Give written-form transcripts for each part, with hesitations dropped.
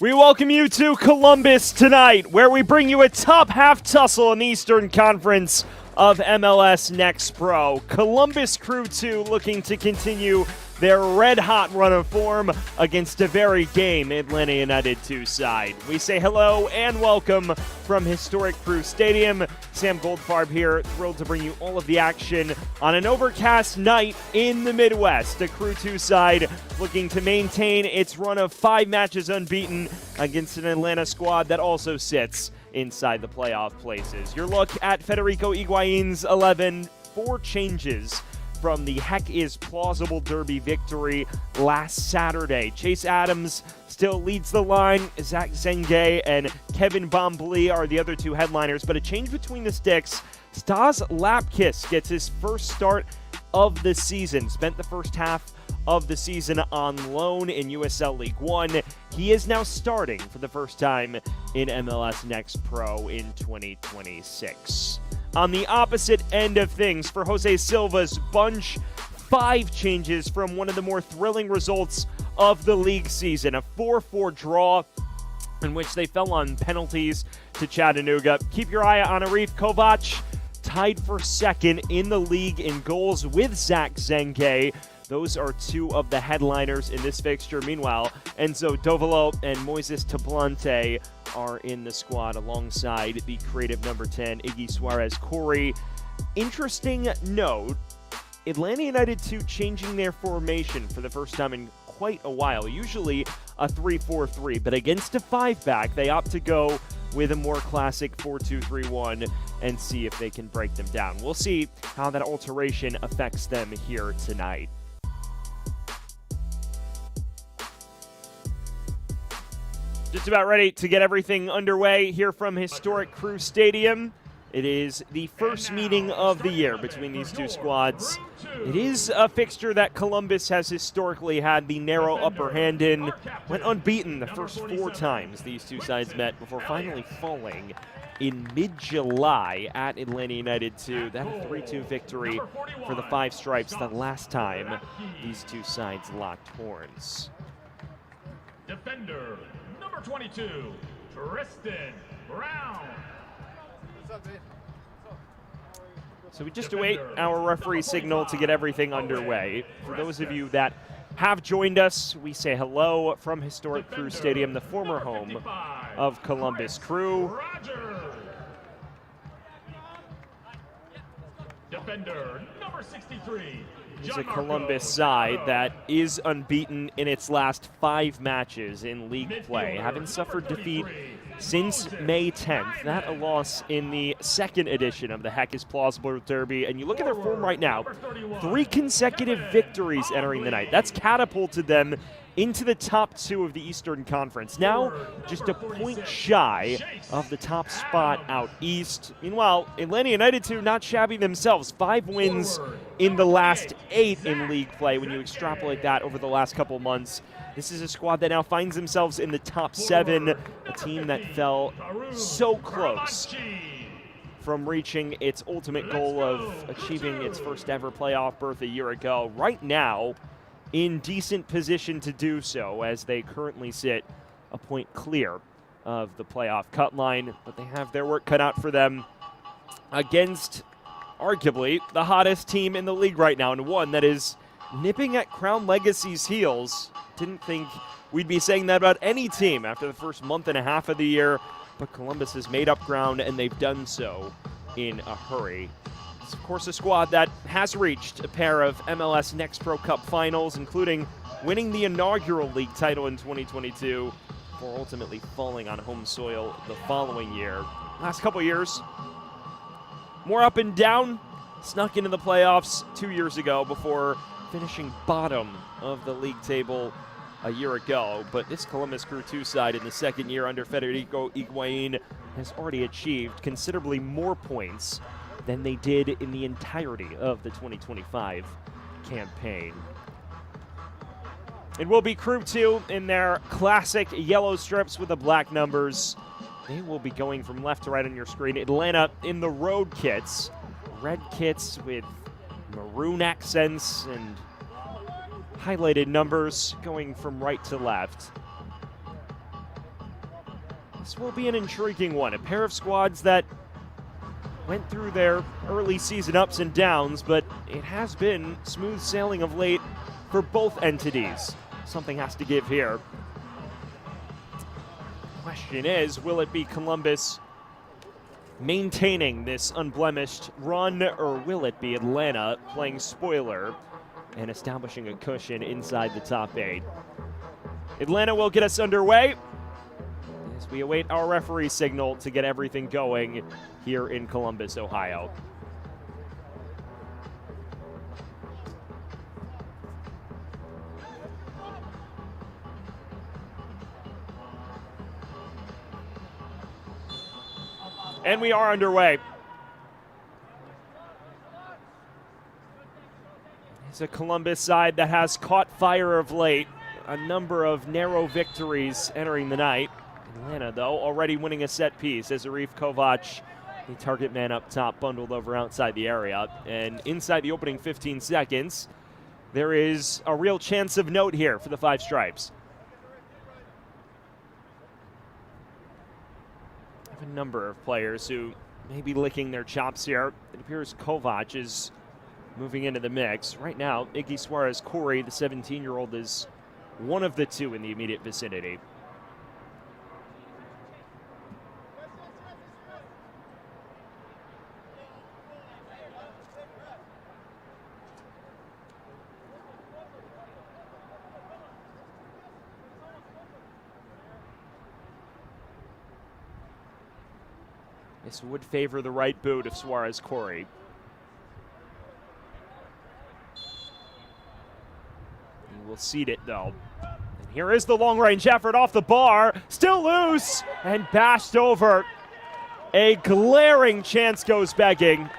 We welcome you to Columbus tonight, where we bring you a top half tussle in the Eastern Conference of MLS Next Pro. Columbus Crew 2 looking to continue their red-hot run of form against a very game Atlanta United 2 side. We say hello and welcome from historic Crew Stadium. Sam Goldfarb here, thrilled to bring you all of the action on an overcast night in the Midwest. A Crew 2 side looking to maintain its run of 5 matches unbeaten against an Atlanta squad that also sits inside the playoff places. Your look at Federico Higuain's 11, 4 changes from the Heck is Plausible Derby victory last Saturday. Chase Adams still leads the line. Zach Zenge and Kevin Bombly are the other 2 headliners, but a change between the sticks. Stas Lapkis gets his first start of the season. Spent the first half of the season on loan in USL League One. He is now starting for the first time in MLS Next Pro in 2026. On the opposite end of things, for Jose Silva's bunch, 5 changes from one of the more thrilling results of the league season. A 4-4 draw in which they fell on penalties to Chattanooga. Keep your eye on Arie Kovach, tied for second in the league in goals with Zach Zenge. Those are 2 of the headliners in this fixture. Meanwhile, Enzo Dovolo and Moises Tablante are in the squad alongside the creative number 10, Iggy Suarez Corey. Interesting note, Atlanta United 2 changing their formation for the first time in quite a while. Usually a 3-4-3, but against a 5-back, they opt to go with a more classic 4-2-3-1 and see if they can break them down. We'll see how that alteration affects them here tonight. Just about ready to get everything underway here from historic Crew Stadium. It is the first meeting of the year between these 2 squads. It is a fixture that Columbus has historically had the narrow upper hand in. Went unbeaten the first 4 times these 2 sides met before finally falling in mid-July at Atlanta United 2. That a 3-2 victory for the 5 Stripes the last time these 2 sides locked horns. Defender number 22, Tristan Brown. So we just await our referee signal to get everything underway. For those of you that have joined us, we say hello from historic Crew Stadium, the former home of Columbus Crew. Defender number 63. It's a Columbus side that is unbeaten in its last 5 matches in league play, having suffered defeat since May 10th. That a loss in the 2nd edition of the Heck is Plausible Derby. And you look at their form right now, 3 consecutive victories entering the night. That's catapulted them into the top 2 of the Eastern Conference. Now, just a point shy of the top spot out east. Meanwhile, Atlanta United 2 not shabby themselves. 5 wins in the last 8 in league play when you extrapolate that over the last couple months. This is a squad that now finds themselves in the top 7, a team that fell so close from reaching its ultimate goal of achieving its first ever playoff berth a year ago. Right now, in decent position to do so, as they currently sit a point clear of the playoff cut line, but they have their work cut out for them against arguably the hottest team in the league right now, and one that is nipping at Crown Legacy's heels. Didn't think we'd be saying that about any team after the first month and a half of the year, but Columbus has made up ground, and they've done so in a hurry. It's, of course, a squad that has reached a pair of MLS Next Pro Cup finals, including winning the inaugural league title in 2022, before ultimately falling on home soil the following year. Last couple years, more up and down, snuck into the playoffs 2 years ago before finishing bottom of the league table a year ago. But this Columbus Crew 2 side in the 2nd year under Federico Higuain has already achieved considerably more points than they did in the entirety of the 2025 campaign. It will be Crew 2 in their classic yellow strips with the black numbers. They will be going from left to right on your screen. Atlanta in the road kits. Red kits with maroon accents and highlighted numbers going from right to left. This will be an intriguing one. A pair of squads that went through their early season ups and downs, but it has been smooth sailing of late for both entities. Something has to give here. Question is, will it be Columbus maintaining this unblemished run, or will it be Atlanta playing spoiler and establishing a cushion inside the top 8? Atlanta will get us underway as we await our referee signal to get everything going here in Columbus, Ohio. And we are underway. It's a Columbus side that has caught fire of late. A number of narrow victories entering the night. Atlanta, though, already winning a set piece as Arie Kovach, the target man up top, bundled over outside the area. And inside the opening 15 seconds, there is a real chance of note here for the Five Stripes. A number of players who may be licking their chops here. It appears Kovach is moving into the mix. Right now, Iggy Suarez Corey, the 17-year-old, is one of the two in the immediate vicinity. This would favor the right boot of Suarez Corey. He will seat it, though. And here is the long-range effort off the bar. Still loose and bashed over. A glaring chance goes begging.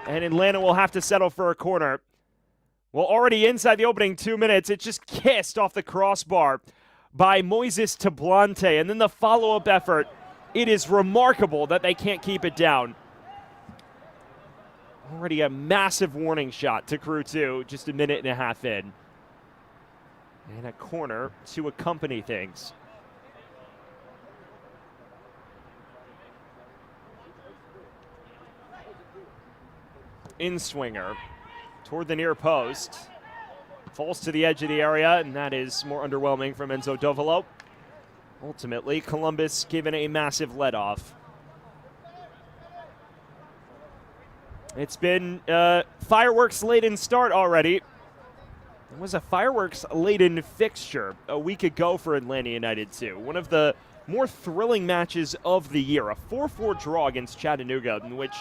And Atlanta will have to settle for a corner. Well, already inside the opening 2 minutes, it just kissed off the crossbar by Moises Tablante. And then the follow-up effort. It is remarkable that they can't keep it down. Already a massive warning shot to Crew 2, just a minute and a half in. And a corner to accompany things. In-swinger toward the near post. Falls to the edge of the area, and that is more underwhelming from Enzo Dovolo. Ultimately, Columbus given a massive let-off. It's been fireworks-laden start already. It was a fireworks-laden fixture a week ago for Atlanta United, too. One of the more thrilling matches of the year. A 4-4 draw against Chattanooga, in which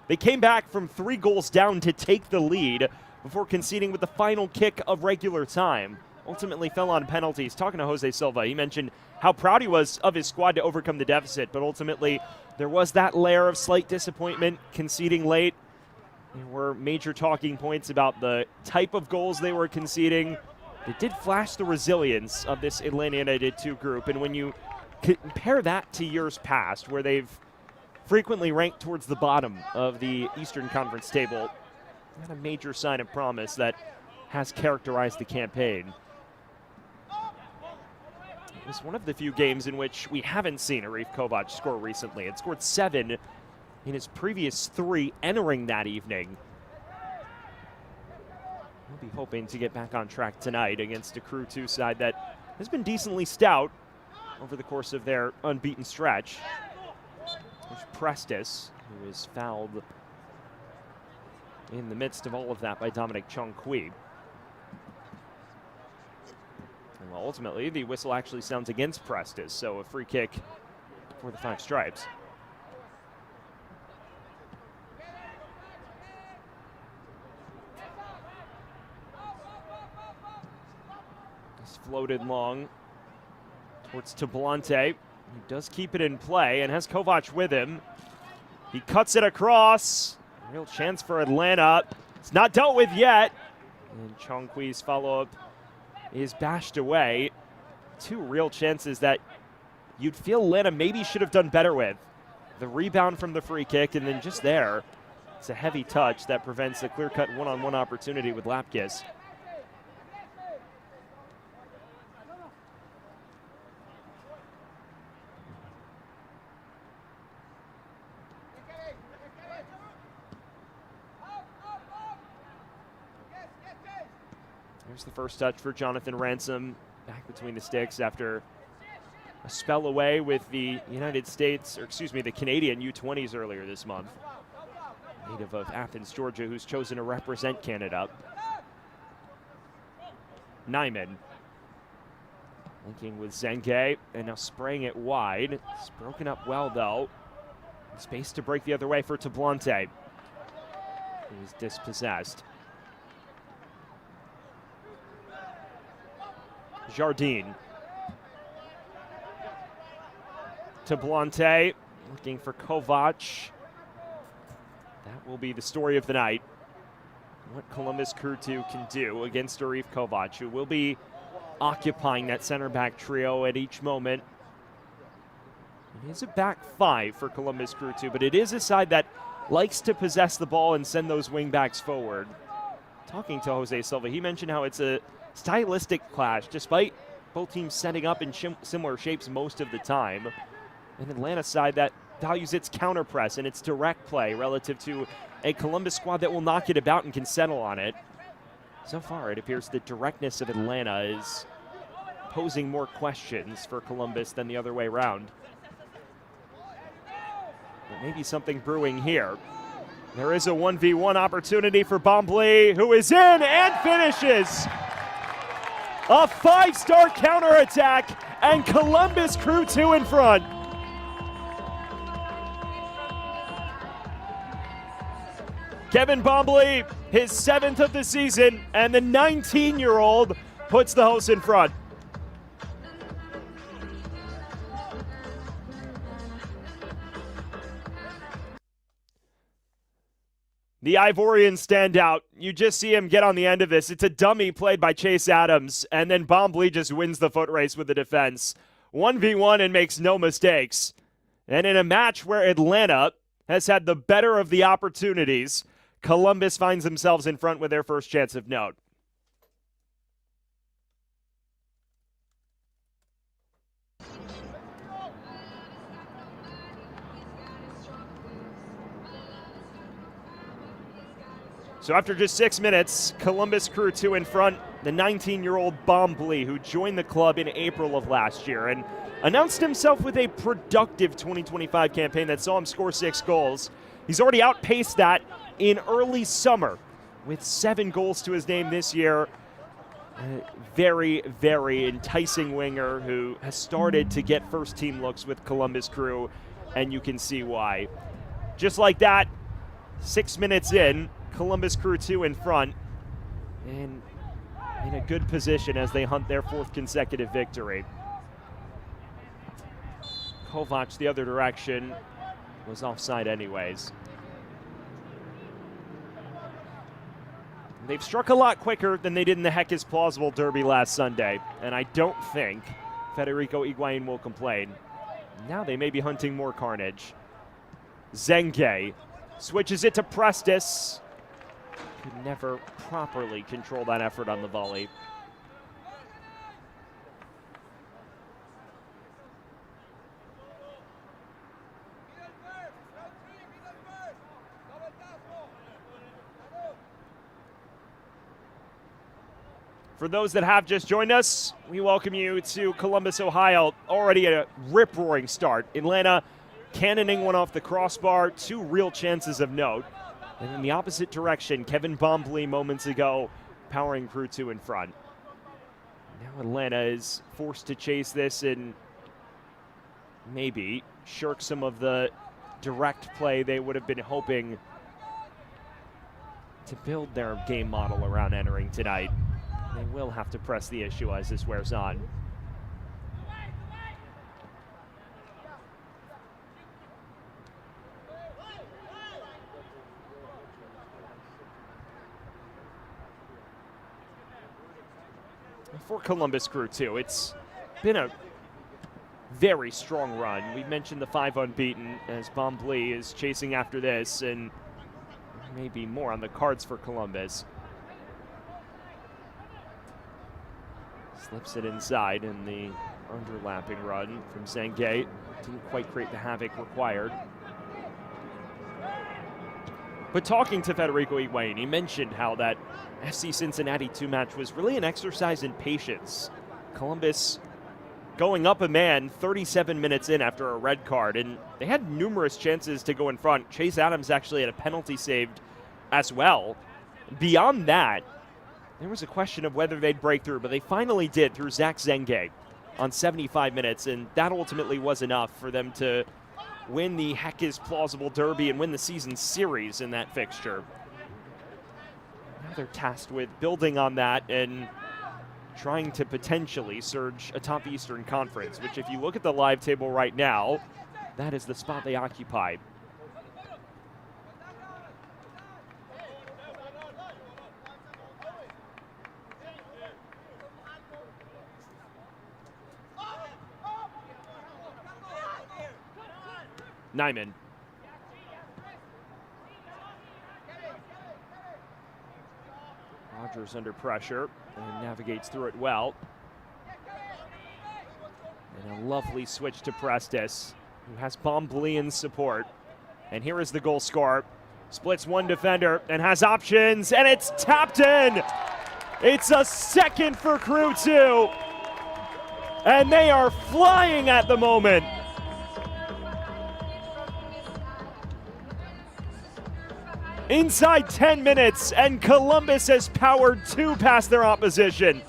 they came back from 3 goals down to take the lead before conceding with the final kick of regular time. Ultimately fell on penalties. Talking to Jose Silva, he mentioned how proud he was of his squad to overcome the deficit, but ultimately there was that layer of slight disappointment, conceding late. There were major talking points about the type of goals they were conceding. It did flash the resilience of this Atlanta United 2 group, and when you compare that to years past, where they've frequently ranked towards the bottom of the Eastern Conference table, not a major sign of promise that has characterized the campaign. It was one of the few games in which we haven't seen Arie Kovach score recently. It scored 7 in his previous 3 entering that evening. We'll be hoping to get back on track tonight against a Crew 2 side that has been decently stout over the course of their unbeaten stretch. There's Prestis, who is fouled in the midst of all of that by Dominic Chung-Kui. Well, ultimately, the whistle actually sounds against Prestis, so a free kick for the Five Stripes. It's floated long towards Tablante. He does keep it in play and has Kovach with him. He cuts it across. Real chance for Atlanta. It's not dealt with yet. And Chung-Kui's follow-up is bashed away. 2 real chances that you'd feel Atlanta maybe should have done better with. The rebound from the free kick, and then just there, it's a heavy touch that prevents a clear-cut one-on-one opportunity with Lapkus. There's the first touch for Jonathan Ransom, back between the sticks after a spell away with the the Canadian U20s earlier this month. Native of Athens, Georgia, who's chosen to represent Canada. Nyman linking with Zenge, and now spraying it wide. It's broken up well, though. Space to break the other way for Tablante, who is dispossessed. Jardine. Tablante looking for Kovach. That will be the story of the night. What Columbus Crew 2 can do against Arie Kovach, who will be occupying that center back trio at each moment. It is a back five for Columbus Crew 2, but it is a side that likes to possess the ball and send those wing backs forward. Talking to Jose Silva, he mentioned how it's a stylistic clash, despite both teams setting up in similar shapes most of the time. An Atlanta side that values its counter press and its direct play relative to a Columbus squad that will knock it about and can settle on it. So far, it appears the directness of Atlanta is posing more questions for Columbus than the other way around. But maybe something brewing here. There is a 1v1 opportunity for Bombly, who is in and finishes. A five-star counterattack, and Columbus Crew 2 in front. Kevin Bombly, his 7th of the season, and the 19-year-old puts the hosts in front. The Ivorians stand out. You just see him get on the end of this. It's a dummy played by Chase Adams, and then Bombly just wins the foot race with the defense. 1v1 and makes no mistakes. And in a match where Atlanta has had the better of the opportunities, Columbus finds themselves in front with their first chance of note. So after just 6 minutes, Columbus Crew 2 in front, the 19-year-old Bombly, who joined the club in April of last year and announced himself with a productive 2025 campaign that saw him score 6 goals. He's already outpaced that in early summer with 7 goals to his name this year. A very, very enticing winger who has started to get first-team looks with Columbus Crew, and you can see why. Just like that, 6 minutes in, Columbus Crew 2 in front and in a good position as they hunt their 4th consecutive victory. Kovach the other direction was offside anyways. They've struck a lot quicker than they did in the Heck is Plausible Derby last Sunday, and I don't think Federico Higuain will complain. Now they may be hunting more carnage. Zenge switches it to Prestis. Could never properly control that effort on the volley. For those that have just joined us, we welcome you to Columbus, Ohio. Already a rip-roaring start. Atlanta cannoning one off the crossbar, 2 real chances of note. And in the opposite direction, Kevin Bombly moments ago powering Crew 2 in front. Now Atlanta is forced to chase this and maybe shirk some of the direct play they would have been hoping to build their game model around entering tonight. They will have to press the issue as this wears on. For Columbus Crew 2, it's been a very strong run. We mentioned the 5 unbeaten as Bombly is chasing after this, and maybe more on the cards for Columbus. Slips it inside in the underlapping run from Zenge. Didn't quite create the havoc required. But talking to Federico Higuain, he mentioned how that FC Cincinnati 2 match was really an exercise in patience. Columbus going up a man 37 minutes in after a red card, and they had numerous chances to go in front. Chase Adams actually had a penalty saved as well. Beyond that, there was a question of whether they'd break through, but they finally did through Zach Zenge on 75 minutes, and that ultimately was enough for them to win the Heck is Plausible Derby and win the season series in that fixture. Now they're tasked with building on that and trying to potentially surge atop Eastern Conference, which if you look at the live table right now, that is the spot they occupy. Nyman. Rogers under pressure and navigates through it well. And a lovely switch to Prestes, who has Bombly in support. And here is the goal scorer. Splits one defender and has options, and it's tapped in. It's a second for Crew 2. And they are flying at the moment. Inside 10 minutes, and Columbus has powered 2 past their opposition.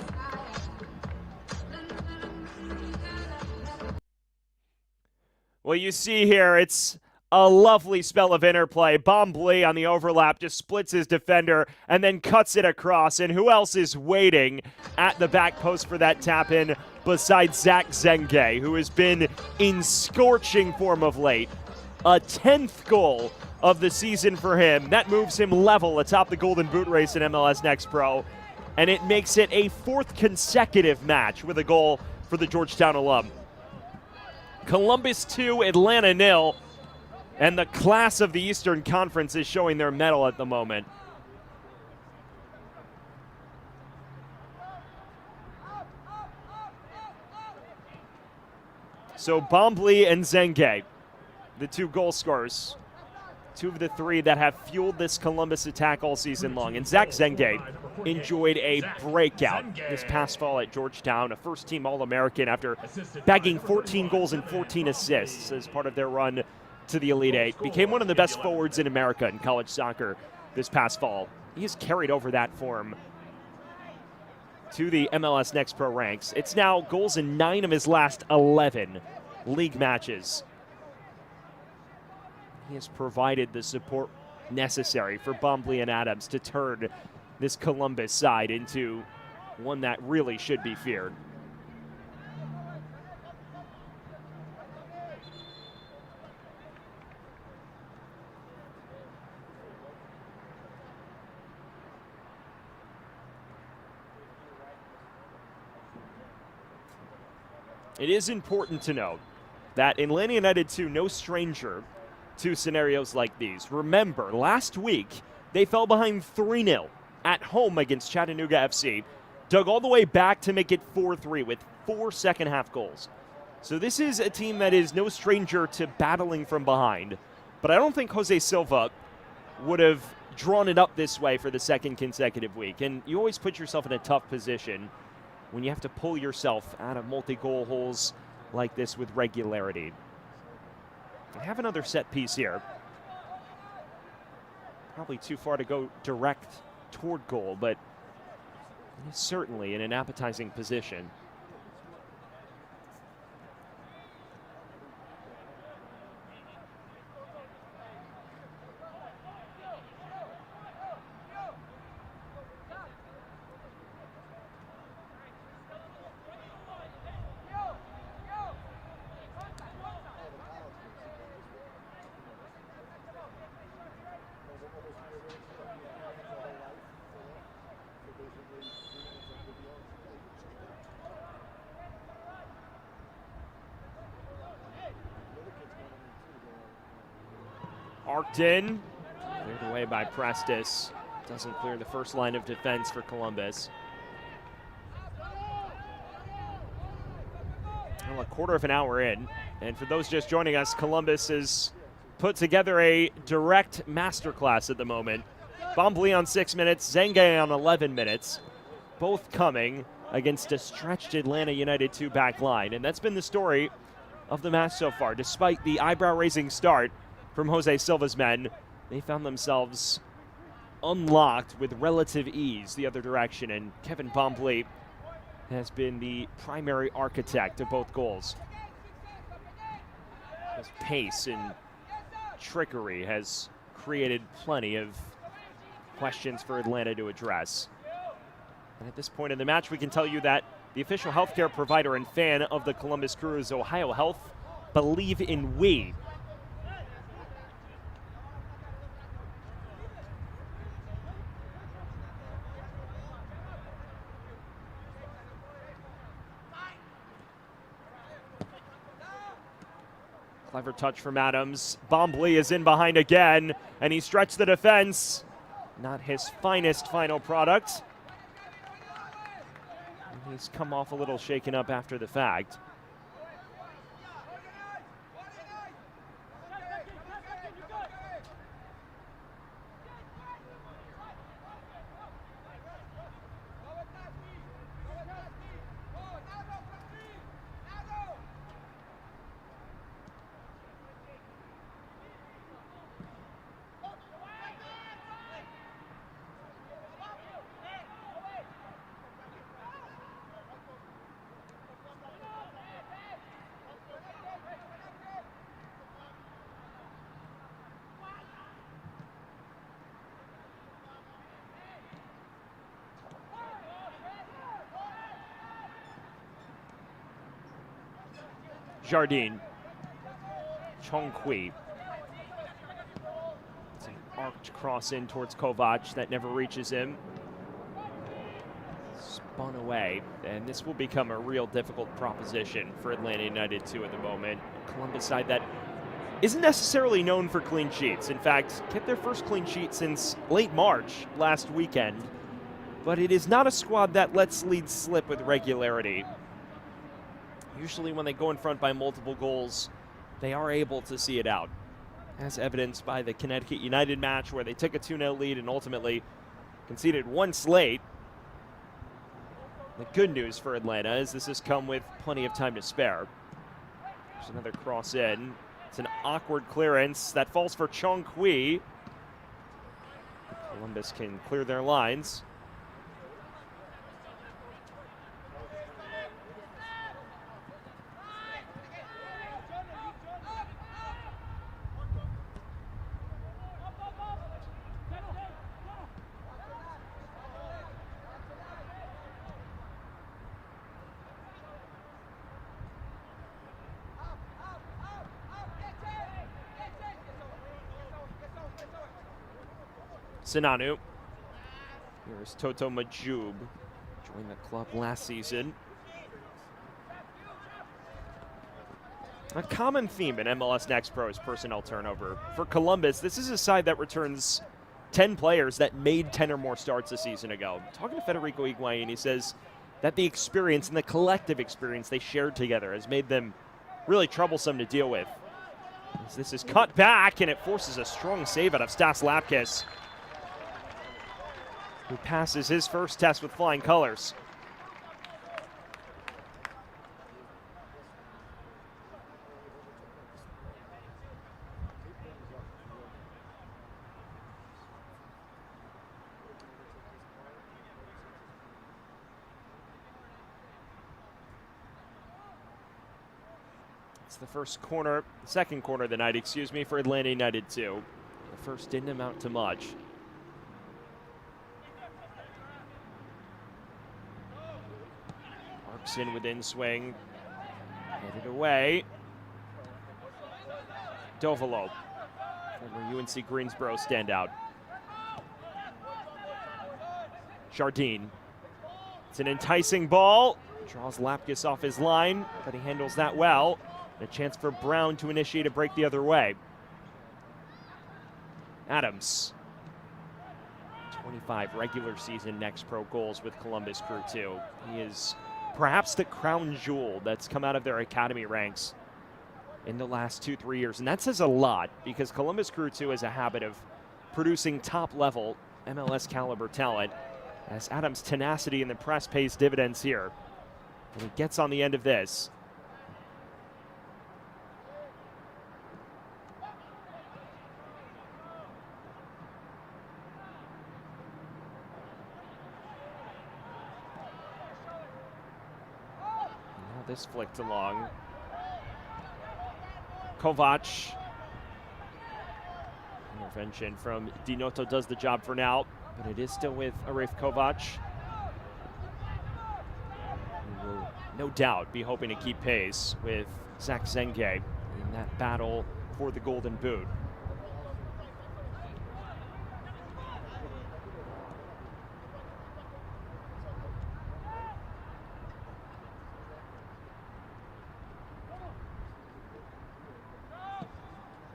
Well, you see here, it's a lovely spell of interplay. Bombly on the overlap just splits his defender and then cuts it across. And who else is waiting at the back post for that tap in besides Zach Zenge, who has been in scorching form of late. A 10th goal of the season for him. That moves him level atop the Golden Boot race in MLS Next Pro, and it makes it a 4th consecutive match with a goal for the Georgetown alum. Columbus 2, Atlanta 0, and the class of the Eastern Conference is showing their mettle at the moment. So Bombly and Zenge, the 2 goal scorers. 2 of the 3 that have fueled this Columbus attack all season long. And Zach Zenge enjoyed a breakout this past fall at Georgetown, a first-team All-American after bagging 14 goals and 14 assists as part of their run to the Elite Eight. Became one of the best forwards in America in college soccer this past fall. He has carried over that form to the MLS Next Pro ranks. It's now goals in 9 of his last 11 league matches. He has provided the support necessary for Bombly and Adams to turn this Columbus side into one that really should be feared. It is important to note that Atlanta United 2, no stranger to scenarios like these. Remember, last week, they fell behind 3-0 at home against Chattanooga FC, dug all the way back to make it 4-3 with 4 second-half goals. So this is a team that is no stranger to battling from behind, but I don't think Jose Silva would have drawn it up this way for the 2nd consecutive week, and you always put yourself in a tough position when you have to pull yourself out of multi-goal holes like this with regularity. I have another set piece here. Probably too far to go direct toward goal, but he's certainly in an appetizing position. Arced in, cleared away by Prestes. Doesn't clear the first line of defense for Columbus. Well, a quarter of an hour in, and for those just joining us, Columbus has put together a direct masterclass at the moment. Bombly on 6 minutes, Zenge on 11 minutes, both coming against a stretched Atlanta United 2 back line. And that's been the story of the match so far. Despite the eyebrow-raising start from Jose Silva's men, they found themselves unlocked with relative ease the other direction, and Kevin Bombly has been the primary architect of both goals. His pace and trickery has created plenty of questions for Atlanta to address. And at this point in the match, we can tell you that the official healthcare provider and fan of the Columbus Crew is Ohio Health. Believe in we. Clever touch from Adams. Bombly is in behind again, and he stretched the defense. Not his finest final product. And he's come off a little shaken up after the fact. Jardine. Chongqui. It's an arced cross in towards Kovach that never reaches him. Spun away, and this will become a real difficult proposition for Atlanta United 2 at the moment. Columbus side that isn't necessarily known for clean sheets. In fact, get their first clean sheet since late March last weekend. But it is not a squad that lets leads slip with regularity. Usually when they go in front by multiple goals, they are able to see it out, as evidenced by the Connecticut United match where they took a 2-0 lead and ultimately conceded once late. The good news for Atlanta is this has come with plenty of time to spare. There's another cross in. It's an awkward clearance that falls for Chongqui. Columbus can clear their lines. Sinanu. Here's Toto Majub. Joined the club last season. A common theme in MLS Next Pro is personnel turnover. For Columbus, this is a side that returns 10 players that made 10 or more starts a season ago. Talking to Federico Higuain, he says that the experience and the collective experience they shared together has made them really troublesome to deal with. As this is cut back, and it forces a strong save out of Stas Lapkus, who passes his first test with flying colors. It's the second corner of the night, for Atlanta United 2. The first didn't amount to much. In within swing, headed away. Dovolo, former UNC Greensboro standout. Jardine. It's an enticing ball. Draws Lapkus off his line, but he handles that well. And a chance for Brown to initiate a break the other way. Adams. 25 regular season Next Pro goals with Columbus Crew 2. He is perhaps the crown jewel that's come out of their academy ranks. in the last 2-3 years. And that says a lot because Columbus Crew 2 has a habit of producing top-level MLS caliber talent, as Adam's tenacity in the press pays dividends here. And he gets on the end of this. Now this flicked along. Kovach. Intervention from Dinoto does the job for now, but it is still with Arie Kovach. He will no doubt be hoping to keep pace with Zach Zenge in that battle for the Golden Boot.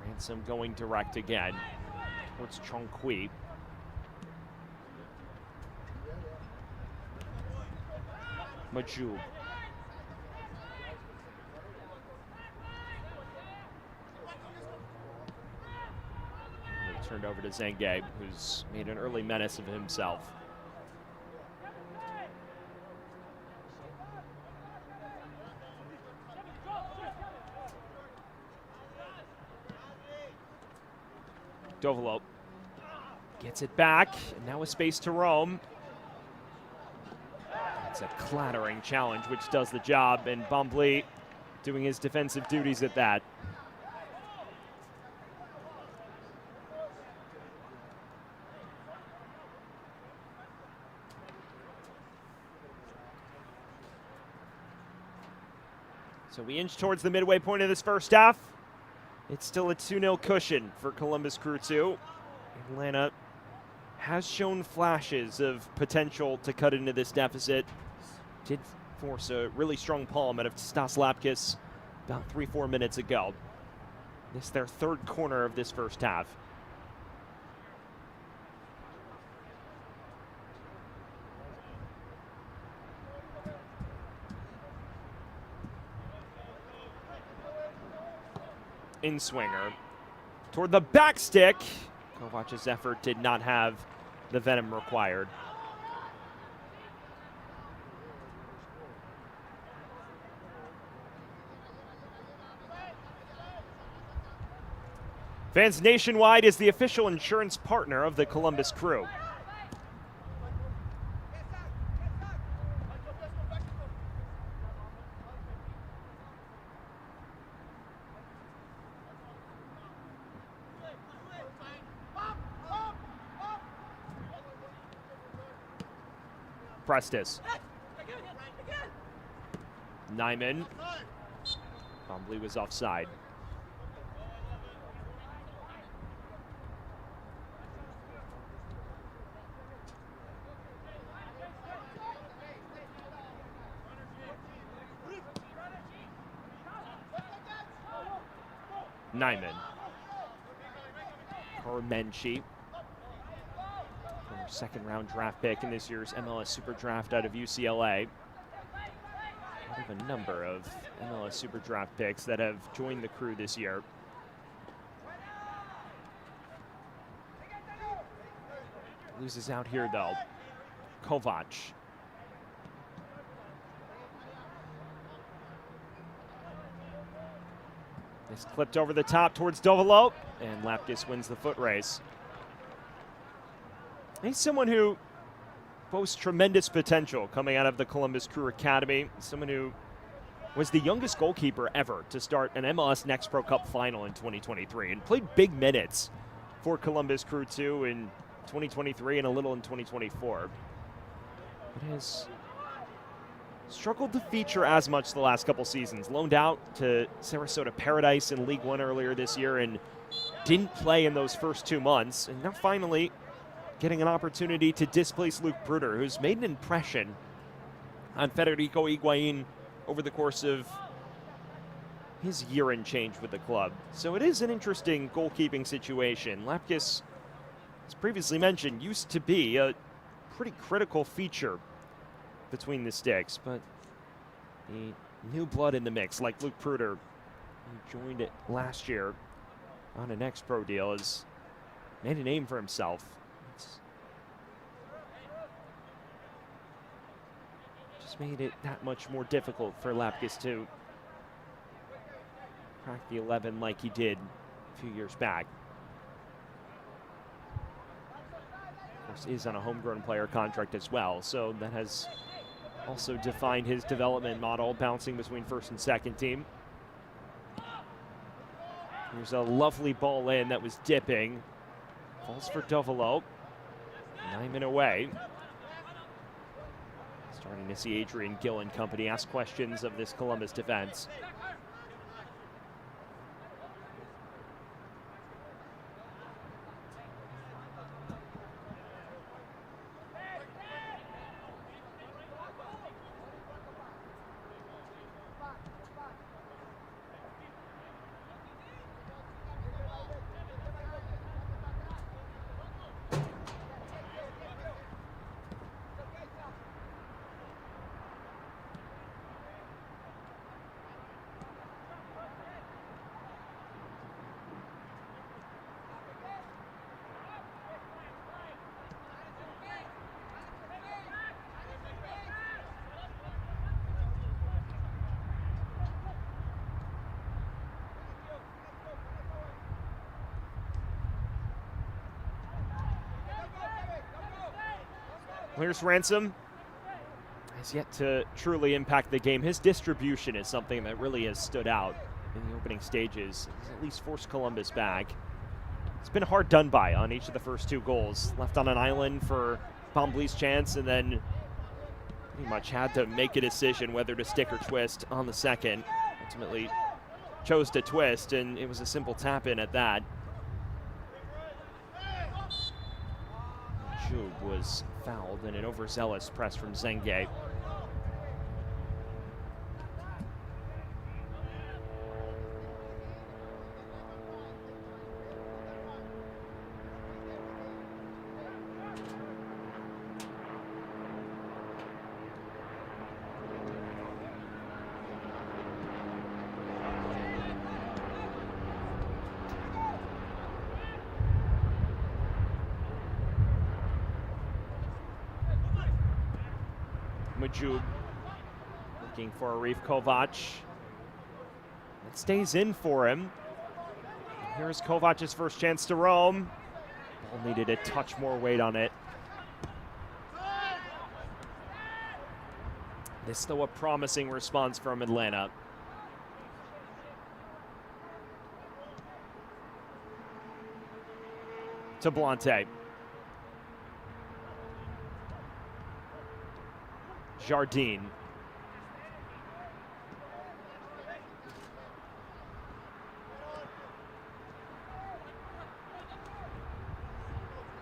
Ransom going direct again towards Chongqui. Maju. Turned over to Zenge, who's made an early menace of himself. Dovolo gets it back, and now a space to roam. It's a clattering challenge, which does the job, and Bombly doing his defensive duties at that. So we inch towards the midway point of this first half. It's still a 2-0 cushion for Columbus Crew 2. Atlanta has shown flashes of potential to cut into this deficit. Did force a really strong palm out of Stas Lapkus about 3-4 minutes ago. This is their third corner of this first half. In-swinger toward the back stick. Kovach's effort did not have the venom required. Fans Nationwide is the official insurance partner of the Columbus Crew. Prestis. Nyman. Bombly was offside. Nyman. Kormenchi. Second-round draft pick in this year's MLS Super Draft out of UCLA. Out of a number of MLS Super Draft picks that have joined the Crew this year. Loses out here, though. Kovach. This clipped over the top towards Dovolo, and Lapkus wins the foot race. He's someone who boasts tremendous potential coming out of the Columbus Crew Academy. Someone who was the youngest goalkeeper ever to start an MLS Next Pro Cup final in 2023 and played big minutes for Columbus Crew 2 in 2023 and a little in 2024. But has struggled to feature as much the last couple seasons. Loaned out to Sarasota Paradise in League One earlier this year and didn't play in those first 2 months. And now finally getting an opportunity to displace Luke Bruder, who's made an impression on Federico Higuain over the course of his year and change with the club. So it is an interesting goalkeeping situation. Lapkus, as previously mentioned, used to be a pretty critical feature between the sticks, but the new blood in the mix, like Luke Pruder, He joined it last year on a next pro deal, has made a name for himself. It's just made it that much more difficult for Lapkus to crack the 11 like he did a few years back. Of course, is on a homegrown player contract as well, so that has also defined his development model, bouncing between first and second team. Here's a lovely ball in that was dipping. Falls for Dovolo. Nyman away. Starting to see Adrian Gill and company ask questions of this Columbus defense. Here's Ransom. Has yet to truly impact the game. His distribution is something that really has stood out in the opening stages. He's at least forced Columbus back. It's been hard done by on each of the first two goals. Left on an island for Bombly's chance, and then pretty much had to make a decision whether to stick or twist on the second. Ultimately chose to twist, and it was a simple tap-in at that. Jube was fouled in an overzealous press from Zenge. Majub looking for Arie Kovach. It stays in for him. And here's Kovach's first chance to roam. Ball needed a touch more weight on it. This, though, a promising response from Atlanta. To Blante. Jardine.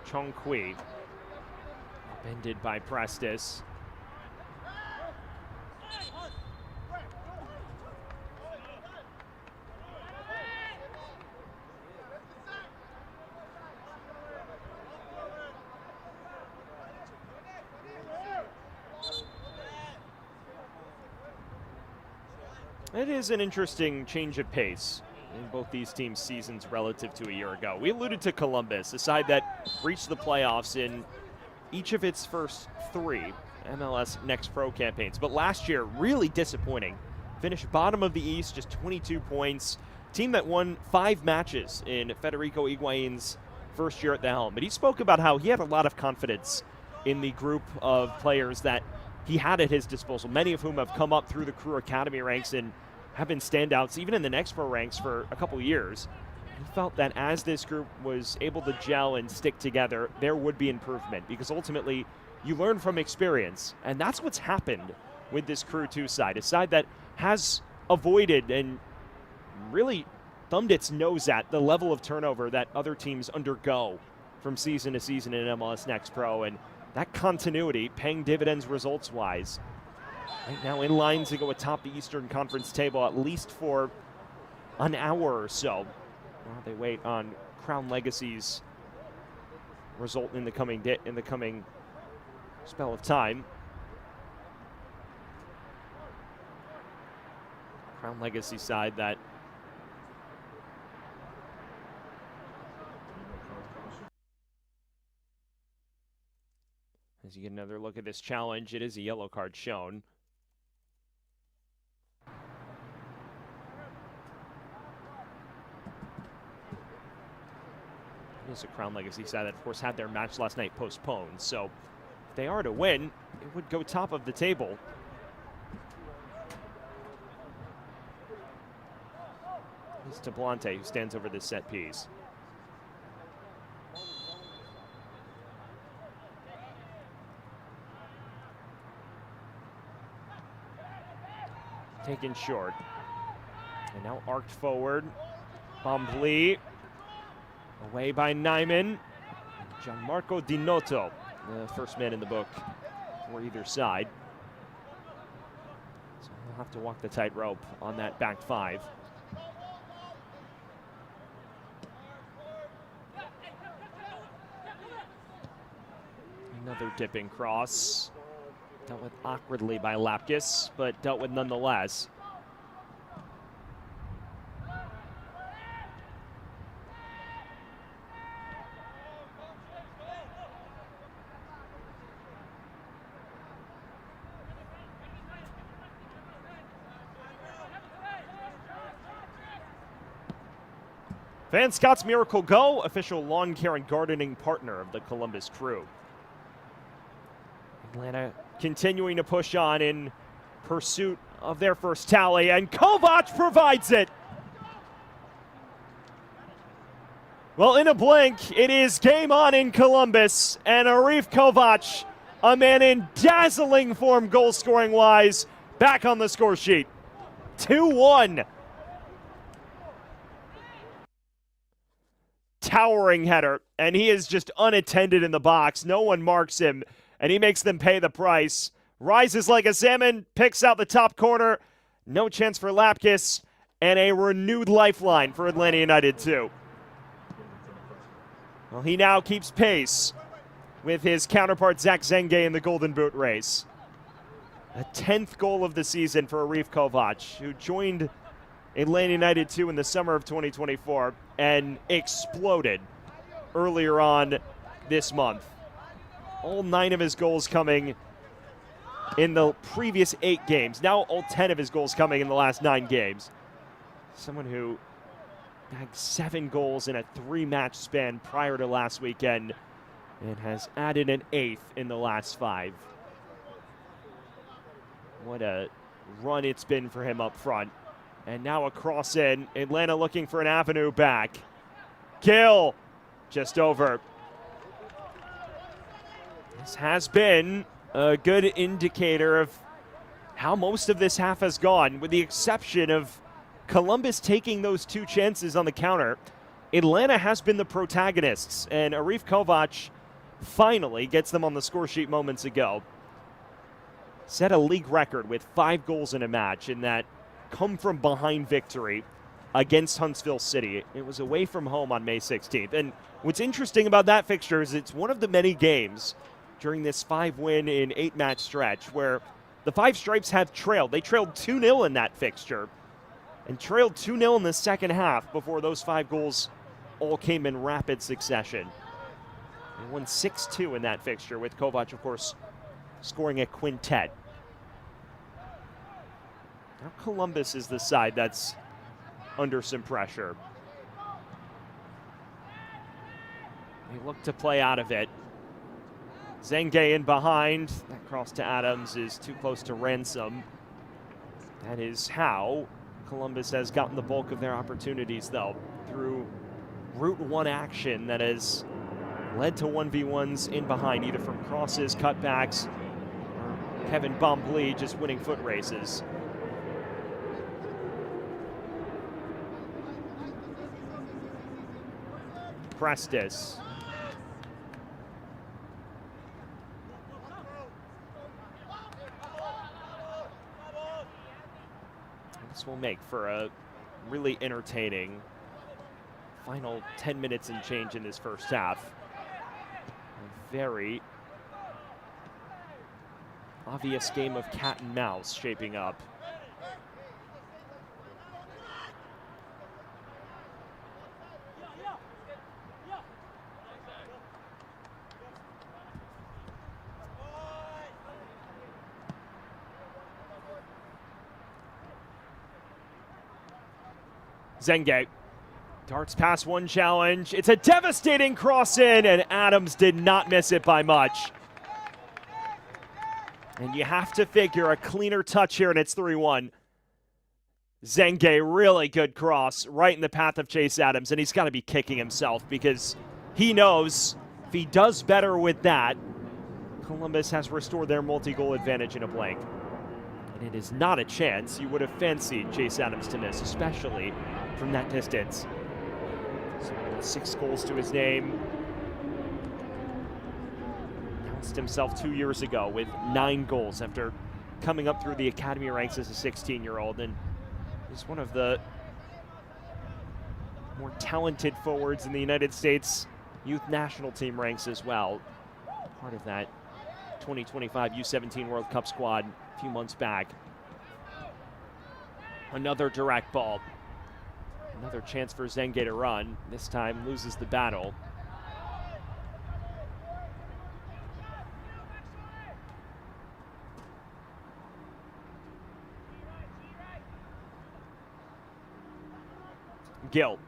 Chongqui. Bended by Prestis. It is an interesting change of pace in both these teams' seasons relative to a year ago. We alluded to Columbus, a side that reached the playoffs in each of its first three MLS Next Pro campaigns. But last year, really disappointing. Finished bottom of the East, just 22 points. Team that won 5 matches in Federico Higuain's first year at the helm. But he spoke about how he had a lot of confidence in the group of players that he had at his disposal, many of whom have come up through the Crew Academy ranks and have been standouts even in the Next Pro ranks for a couple years. He felt that as this group was able to gel and stick together, there would be improvement, because ultimately you learn from experience, and that's what's happened with this Crew 2 side, a side that has avoided and really thumbed its nose at the level of turnover that other teams undergo from season to season in MLS Next Pro, and that continuity paying dividends results-wise. Right now in line to go atop the Eastern Conference table at least for an hour or so, while they wait on Crown Legacy's result in the coming spell of time. Crown Legacy side that As you get another look at this challenge, it is a yellow card shown. It is a Crown Legacy side that, of course, had their match last night postponed. So if they are to win, it would go top of the table. It's Tablante who stands over this set piece. Taken short. And now arced forward. Bombly. Away by Nyman. Gianmarco Di Noto, the first man in the book for either side. So we'll have to walk the tightrope on that back five. Another dipping cross. Dealt with awkwardly by Lapkus, but dealt with nonetheless. Van Scott's Miracle Go, official lawn care and gardening partner of the Columbus Crew. Atlanta continuing to push on in pursuit of their first tally, and Kovach provides it. Well, in a blink, it is game on in Columbus, and Arie Kovach, a man in dazzling form goal-scoring wise, back on the score sheet. 2-1. Towering header, and he is just unattended in the box. No one marks him, and he makes them pay the price. Rises like a salmon, picks out the top corner. No chance for Lapkus, and a renewed lifeline for Atlanta United too. Well, he now keeps pace with his counterpart Zach Zenge in the Golden Boot race. A 10th goal of the season for Arie Kovach, who joined Atlanta United 2 in the summer of 2024 and exploded earlier on this month. All 9 of his goals coming in the previous 8 games. Now all 10 of his goals coming in the last 9 games. Someone who bagged 7 goals in a 3-match span prior to last weekend and has added an 8th in the last 5. What a run it's been for him up front. And now a cross in. Atlanta looking for an avenue back. Gill just over. This has been a good indicator of how most of this half has gone, with the exception of Columbus taking those 2 chances on the counter. Atlanta has been the protagonists, and Arie Kovach finally gets them on the score sheet moments ago. Set a league record with 5 goals in a match in that come-from-behind victory against Huntsville City. It was away from home on May 16th. And what's interesting about that fixture is it's one of the many games during this 5-win in 8-match stretch where the Five Stripes have trailed. They trailed 2-0 in that fixture and trailed 2-0 in the second half before those 5 goals all came in rapid succession. They won 6-2 in that fixture, with Kovach, of course, scoring a quintet. Now Columbus is the side that's under some pressure. They look to play out of it. Zenge in behind. That cross to Adams is too close to Ransom. That is how Columbus has gotten the bulk of their opportunities, though, through Route 1 action that has led to 1v1s in behind, either from crosses, cutbacks, or Kevin Bombly just winning foot races. Prestis. This will make for a really entertaining final 10 minutes and change in this first half. A very obvious game of cat and mouse shaping up. Zenge darts past one challenge. It's a devastating cross in, and Adams did not miss it by much. And you have to figure a cleaner touch here, and it's 3-1. Zenge, really good cross, right in the path of Chase Adams, and he's got to be kicking himself because he knows if he does better with that, Columbus has restored their multi-goal advantage in a blank. And it is not a chance you would have fancied Chase Adams to miss, especially from that distance. So 6 goals to his name. Announced himself 2 years ago with 9 goals after coming up through the academy ranks as a 16-year-old, and is one of the more talented forwards in the United States youth national team ranks as well. Part of that 2025 U17 World Cup squad a few months back. Another direct ball. Another chance for Zenge to run. This time loses the battle. Gill.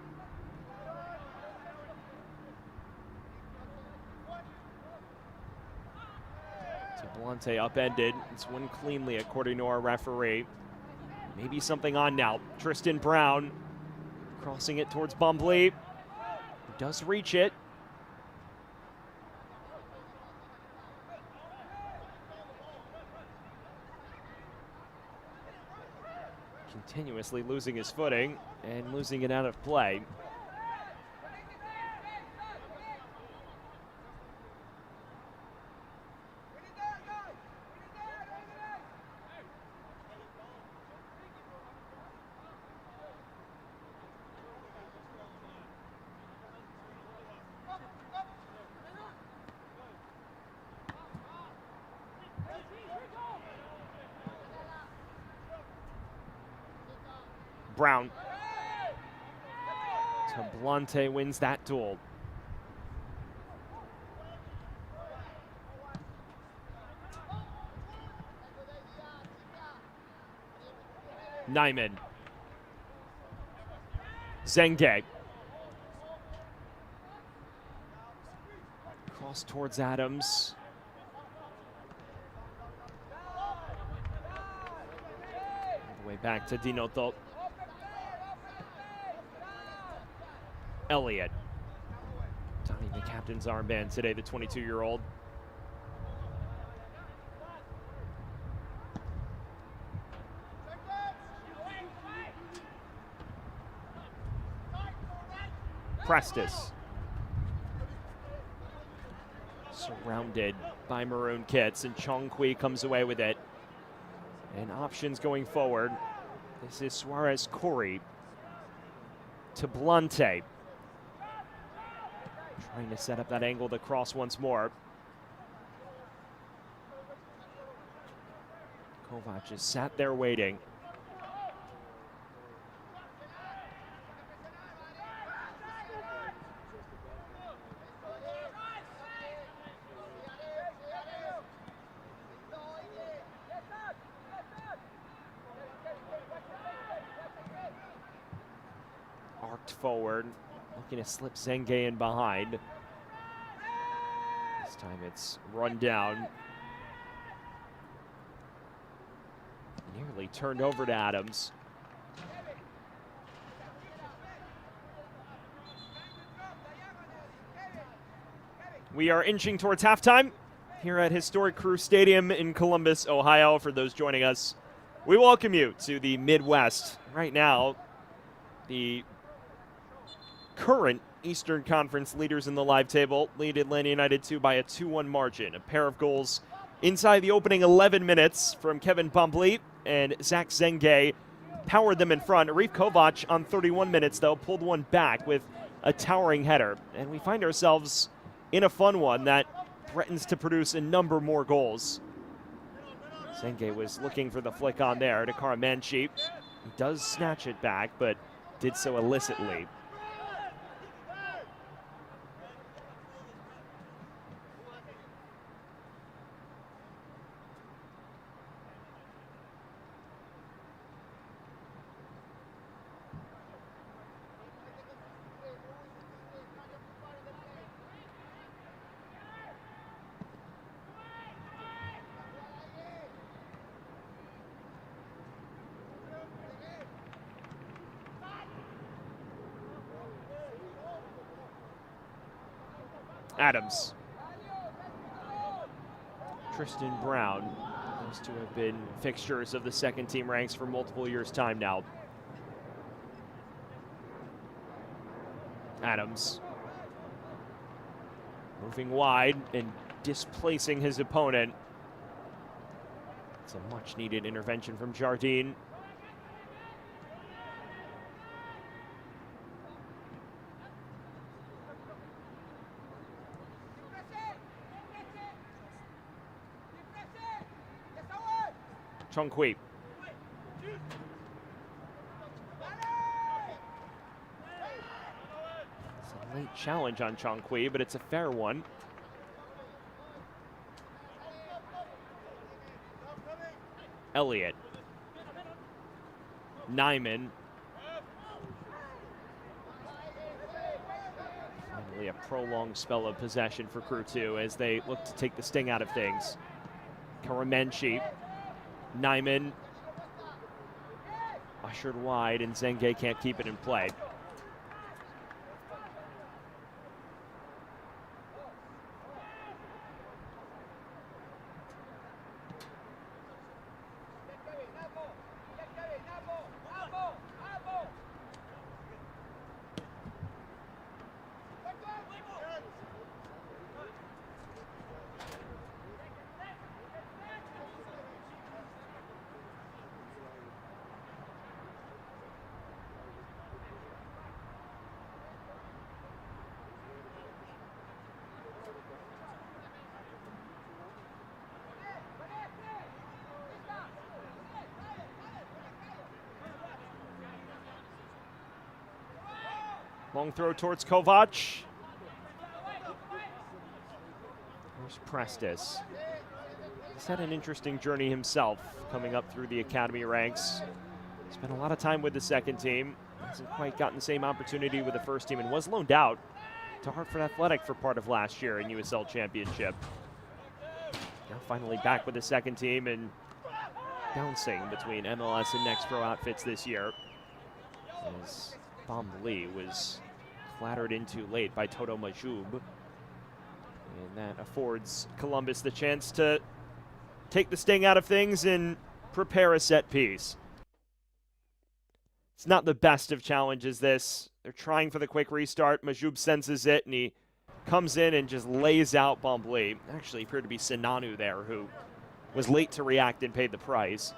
Blante upended. It's won cleanly according to our referee. Maybe something on now. Tristan Brown crossing it towards Bumbly. Does reach it. Continuously losing his footing and losing it out of play. Brown. Blante wins that duel. Nyman. Zenge. Cross towards Adams. All the way back to Dinoto. Elliott. Donning the captain's armband today, the 22-year-old. Prestis. Surrounded by maroon kits, and Chong Kui comes away with it. And options going forward. This is Suarez Corey to Blante. Trying to set up that angle to cross once more. Kovach just sat there waiting. Arced forward. Looking to slip Zenge in behind. This time it's run down. Nearly turned over to Adams. We are inching towards halftime here at historic Crew Stadium in Columbus, Ohio. For those joining us, we welcome you to the Midwest. Right now, the current Eastern Conference leaders in the live table lead Atlanta United 2 by a 2-1 margin. A pair of goals inside the opening 11 minutes from Kevin Bumbly and Zach Zenge powered them in front. Arie Kovach on 31 minutes, though, pulled one back with a towering header. And we find ourselves in a fun one that threatens to produce a number more goals. Zenge was looking for the flick on there to Karamanchi. He does snatch it back, but did so illicitly. Adams. Tristan Brown. Those two have been fixtures of the second team ranks for multiple years' time now. Adams. Moving wide and displacing his opponent. It's a much needed intervention from Jardine. Chongqui. It's a late challenge on Chongqui, but it's a fair one. Elliott. Nyman. Finally a prolonged spell of possession for Crew 2 as they look to take the sting out of things. Karamenchi. Nyman. Ushered wide, and Zenge can't keep it in play. Long throw towards Kovach. Here's Prestis. He's had an interesting journey himself, coming up through the academy ranks. Spent a lot of time with the second team. Hasn't quite gotten the same opportunity with the first team and was loaned out to Hartford Athletic for part of last year in USL Championship. Now finally back with the second team and bouncing between MLS and Next Pro outfits this year. As Lee was clattered into late by Toto Majoub. And that affords Columbus the chance to take the sting out of things and prepare a set piece. It's not the best of challenges, this. They're trying for the quick restart. Majoub senses it, and he comes in and just lays out Lee. Actually appeared to be Sinanu there, who was late to react and paid the price.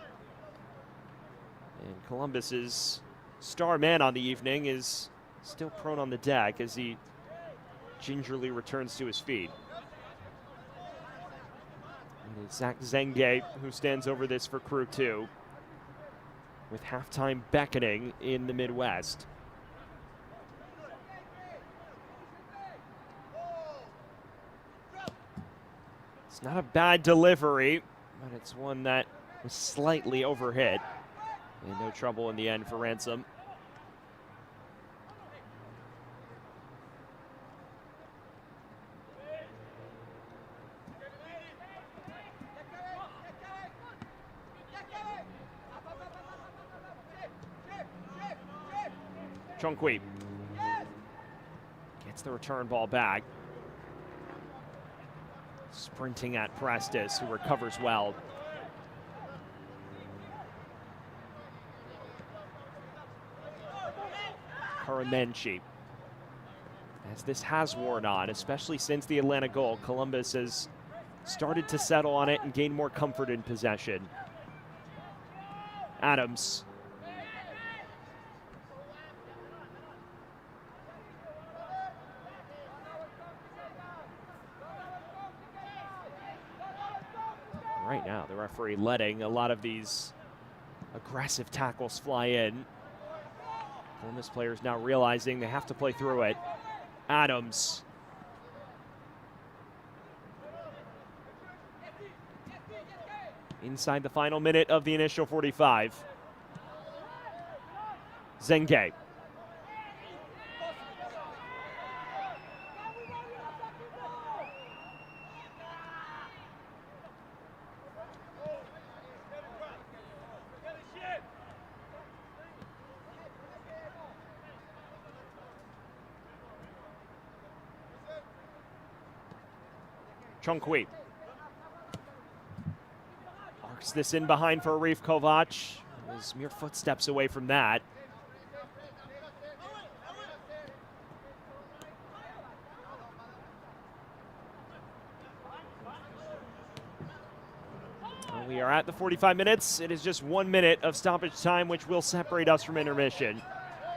And Columbus's star man on the evening is still prone on the deck as he gingerly returns to his feet. And it's Zach Zenge who stands over this for Crew 2 with halftime beckoning in the Midwest. It's not a bad delivery, but it's one that was slightly overhit. And no trouble in the end for Ransom. Chongqui gets the return ball back. Sprinting at Prestis, who recovers well. Karamenchi. As this has worn on, especially since the Atlanta goal, Columbus has started to settle on it and gain more comfort in possession. Adams. Right now, the referee letting a lot of these aggressive tackles fly in. Columbus players now realizing they have to play through it. Adams. Inside the final minute of the initial 45. Zenge. Chungkui. Arcs this in behind for Arie Kovach. Was mere footsteps away from that. Well, we are at the 45 minutes. It is just 1 minute of stoppage time, which will separate us from intermission.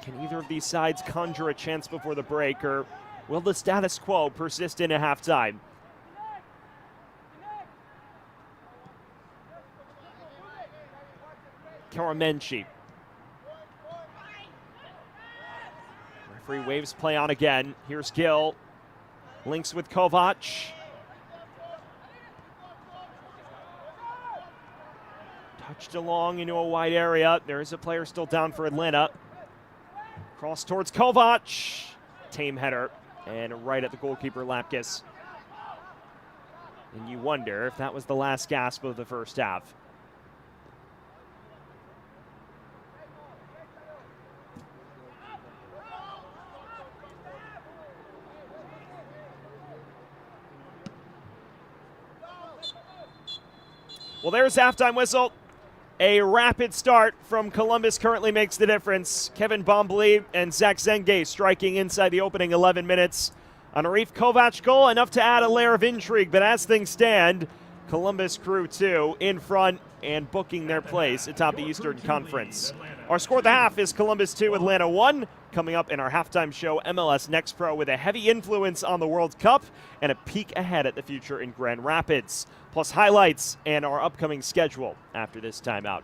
Can either of these sides conjure a chance before the break, or will the status quo persist into halftime? Karamenchi. Referee waves play on again. Here's Gill. Links with Kovach. Touched along into a wide area. There is a player still down for Atlanta. Cross towards Kovach. Tame header. And right at the goalkeeper, Lapkus. And you wonder if that was the last gasp of the first half. Well, there's halftime whistle. A rapid start from Columbus currently makes the difference. Kevin Bombly and Zach Zenge striking inside the opening 11 minutes. On Arie Kovach goal, enough to add a layer of intrigue, but as things stand, Columbus Crew 2 in front and booking their place atop the Eastern Conference. Our score at the half is Columbus 2, Atlanta 1. Coming up in our halftime show, MLS Next Pro with a heavy influence on the World Cup and a peek ahead at the future in Grand Rapids, plus highlights and our upcoming schedule after this timeout.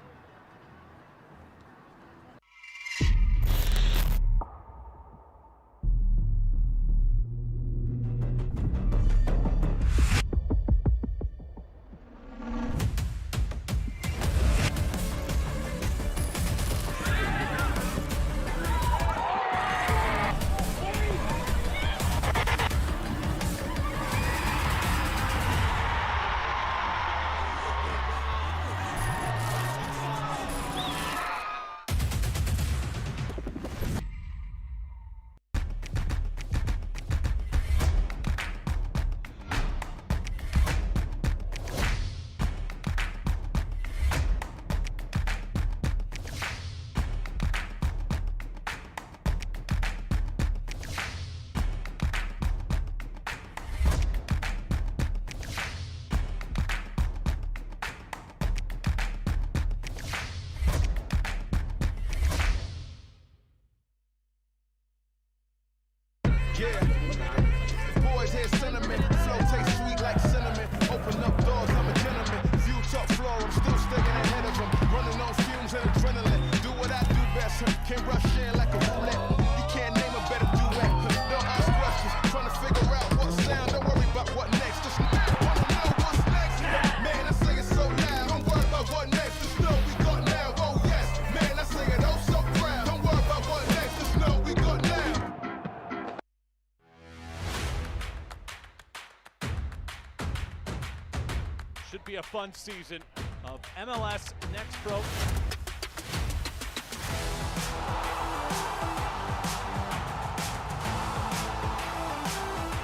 Boys hear sentiment, flow tastes sweet like cinnamon. Open up doors, I'm a gentleman. View top floor, I'm still sticking ahead of them. Running on fumes and adrenaline. Do what I do best, can rush in like a roulette. You can't name a better duet. Don't ask questions, trying to figure out what sound. Don't worry about what next, just wanna know what's next. Man, I say it so loud, don't worry about what next. Just know we got now, oh yes. Man, I say it oh so proud. Don't worry about what next, just know we got now. Should be a fun season of MLS Next Pro.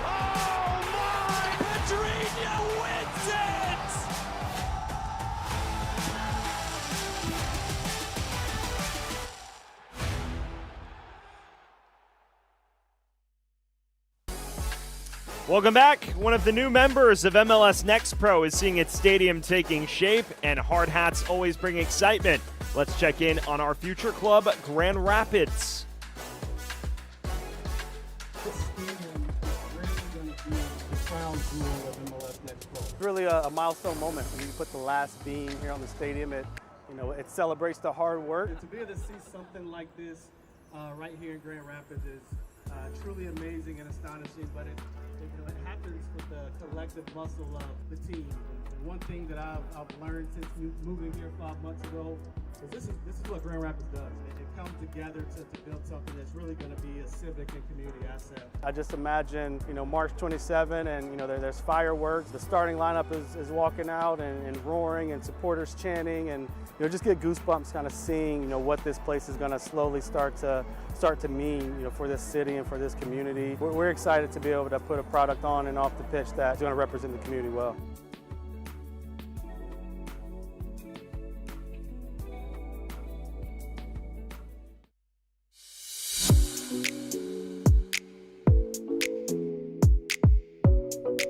Oh my! Pedrinho wins it! Welcome back. One of the new members of MLS Next Pro is seeing its stadium taking shape, and hard hats always bring excitement. Let's check in on our future club, Grand Rapids. This stadium is really going to be the crown jewel of MLS Next Pro. It's really a milestone moment when you put the last beam here on the stadium. It celebrates the hard work. And to be able to see something like this right here in Grand Rapids is truly amazing and astonishing, but it happens with the collective muscle of the team. And one thing that I've learned since moving here 5 months ago is this is what Grand Rapids does. It comes together to build something that's really going to be a civic and community asset. I just imagine, March 27 and, there's fireworks. The starting lineup is walking out and roaring and supporters chanting and, just get goosebumps kind of seeing, what this place is going to slowly start to mean, for this city and for this community. We're excited to be able to put a product on and off the pitch that's going to represent the community well.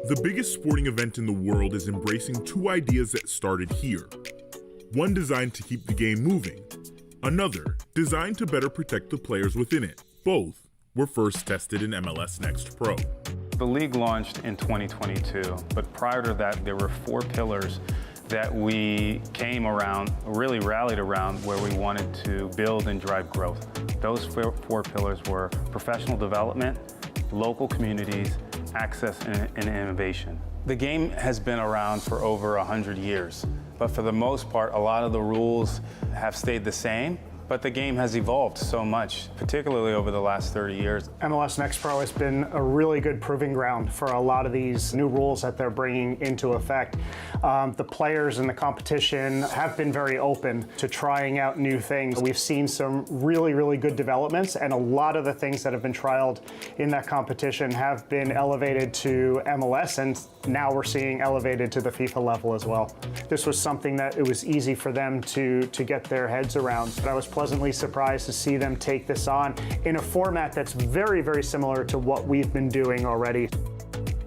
The biggest sporting event in the world is embracing two ideas that started here. One designed to keep the game moving, another designed to better protect the players within it. Both were first tested in MLS Next Pro. The league launched in 2022, but prior to that, there were 4 pillars that we came around, really rallied around, where we wanted to build and drive growth. Those 4 pillars were professional development, local communities, access, and innovation. The game has been around for over 100 years, but for the most part, a lot of the rules have stayed the same. But the game has evolved so much, particularly over the last 30 years. MLS Next Pro has been a really good proving ground for a lot of these new rules that they're bringing into effect. The players and the competition have been very open to trying out new things. We've seen some really, really good developments, and a lot of the things that have been trialed in that competition have been elevated to MLS, and now we're seeing elevated to the FIFA level as well. This was something that it was easy for them to get their heads around. But I was pleasantly surprised to see them take this on in a format that's very, very similar to what we've been doing already.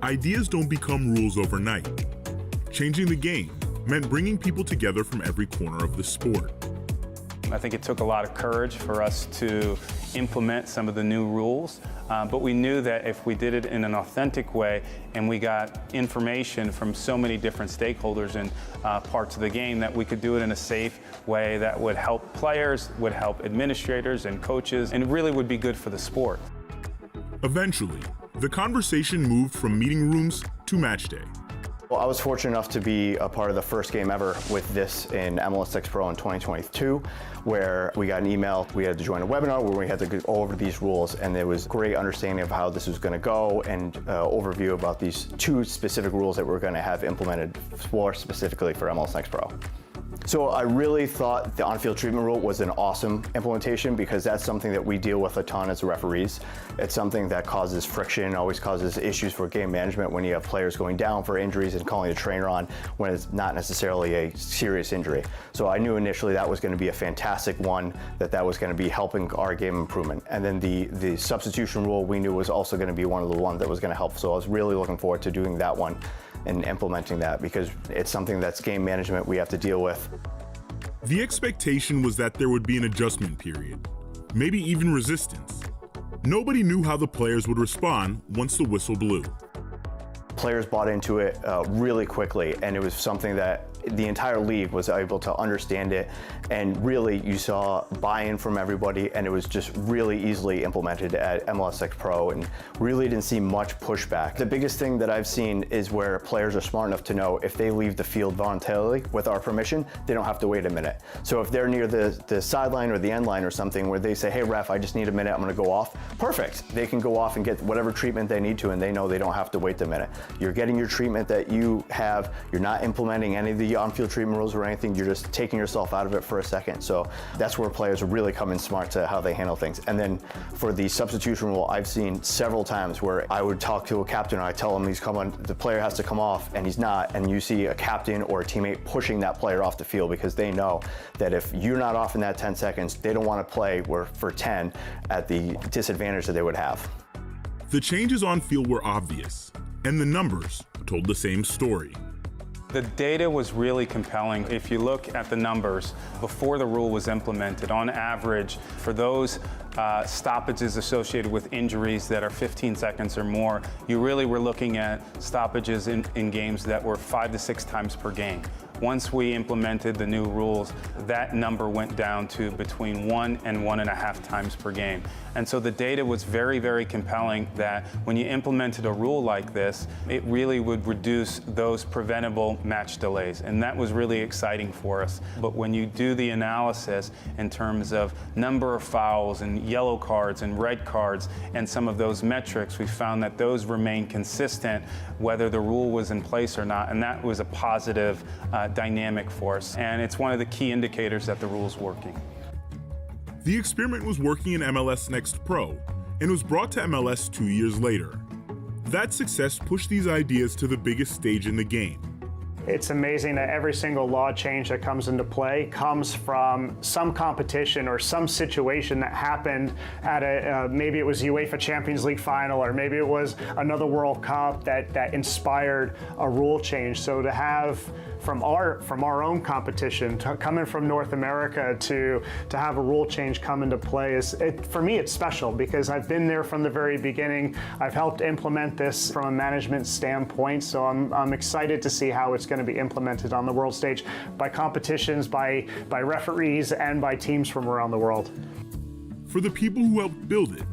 Ideas don't become rules overnight. Changing the game meant bringing people together from every corner of the sport. I think it took a lot of courage for us to implement some of the new rules, but we knew that if we did it in an authentic way and we got information from so many different stakeholders and parts of the game, that we could do it in a safe way that would help players, would help administrators and coaches, and really would be good for the sport. Eventually, the conversation moved from meeting rooms to match day. Well, I was fortunate enough to be a part of the first game ever with this in MLS Next Pro in 2022, where we got an email. We had to join a webinar where we had to go over these rules, and there was great understanding of how this was going to go and overview about these 2 specific rules that we're going to have implemented more specifically for MLS Next Pro. So I really thought the on-field treatment rule was an awesome implementation, because that's something that we deal with a ton as referees. It's something that causes friction, always causes issues for game management when you have players going down for injuries and calling a trainer on when it's not necessarily a serious injury. So I knew initially that was going to be a fantastic one, that was going to be helping our game improvement. And then the substitution rule we knew was also going to be one of the ones that was going to help. So I was really looking forward to doing that one and implementing that, because it's something that's game management we have to deal with. The expectation was that there would be an adjustment period, maybe even resistance. Nobody knew how the players would respond once the whistle blew. Players bought into it really quickly, and it was something that the entire league was able to understand it, and really you saw buy-in from everybody, and it was just really easily implemented at MLS Next Pro, and really didn't see much pushback. The biggest thing that I've seen is where players are smart enough to know if they leave the field voluntarily with our permission, they don't have to wait a minute. So if they're near the sideline or the end line or something where they say, hey ref, I just need a minute, I'm gonna go off, perfect. They can go off and get whatever treatment they need to, and they know they don't have to wait the minute. You're getting your treatment that you have, you're not implementing any of the on-field treatment rules or anything, you're just taking yourself out of it for a second. So that's where players are really coming smart to how they handle things. And then for the substitution rule, I've seen several times where I would talk to a captain and I tell him the player has to come off, and he's not, and you see a captain or a teammate pushing that player off the field, because they know that if you're not off in that 10 seconds, they don't want to play for 10 at the disadvantage that they would have. The changes on field were obvious, and the numbers told the same story. The data was really compelling. If you look at the numbers before the rule was implemented, on average, for those stoppages associated with injuries that are 15 seconds or more, you really were looking at stoppages in games that were 5 to 6 times per game. Once we implemented the new rules, that number went down to between 1 and 1.5 times per game. And so the data was very, very compelling that when you implemented a rule like this, it really would reduce those preventable match delays. And that was really exciting for us. But when you do the analysis in terms of number of fouls and yellow cards and red cards and some of those metrics, we found that those remain consistent whether the rule was in place or not. And that was a positive dynamic for us. And it's one of the key indicators that the rule's working. The experiment was working in MLS Next Pro, and was brought to MLS 2 years later. That success pushed these ideas to the biggest stage in the game. It's amazing that every single law change that comes into play comes from some competition or some situation that happened at maybe it was UEFA Champions League final, or maybe it was another World Cup that inspired a rule change. So to have from our own competition, coming from North America, to have a rule change come into play for me, it's special because I've been there from the very beginning. I've helped implement this from a management standpoint, so I'm excited to see how it's going to be implemented on the world stage by competitions, by referees, and by teams from around the world. For the people who helped build it,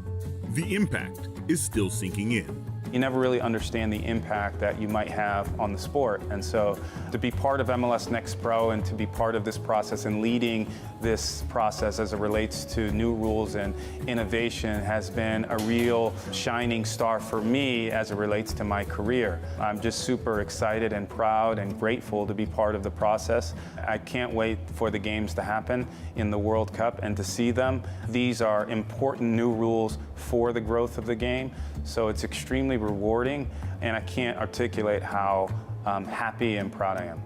the impact is still sinking in. You never really understand the impact that you might have on the sport. And so to be part of MLS Next Pro and to be part of this process and leading this process as it relates to new rules and innovation has been a real shining star for me as it relates to my career. I'm just super excited and proud and grateful to be part of the process. I can't wait for the games to happen in the World Cup and to see them. These are important new rules for the growth of the game. So it's extremely rewarding, and I can't articulate how happy and proud I am.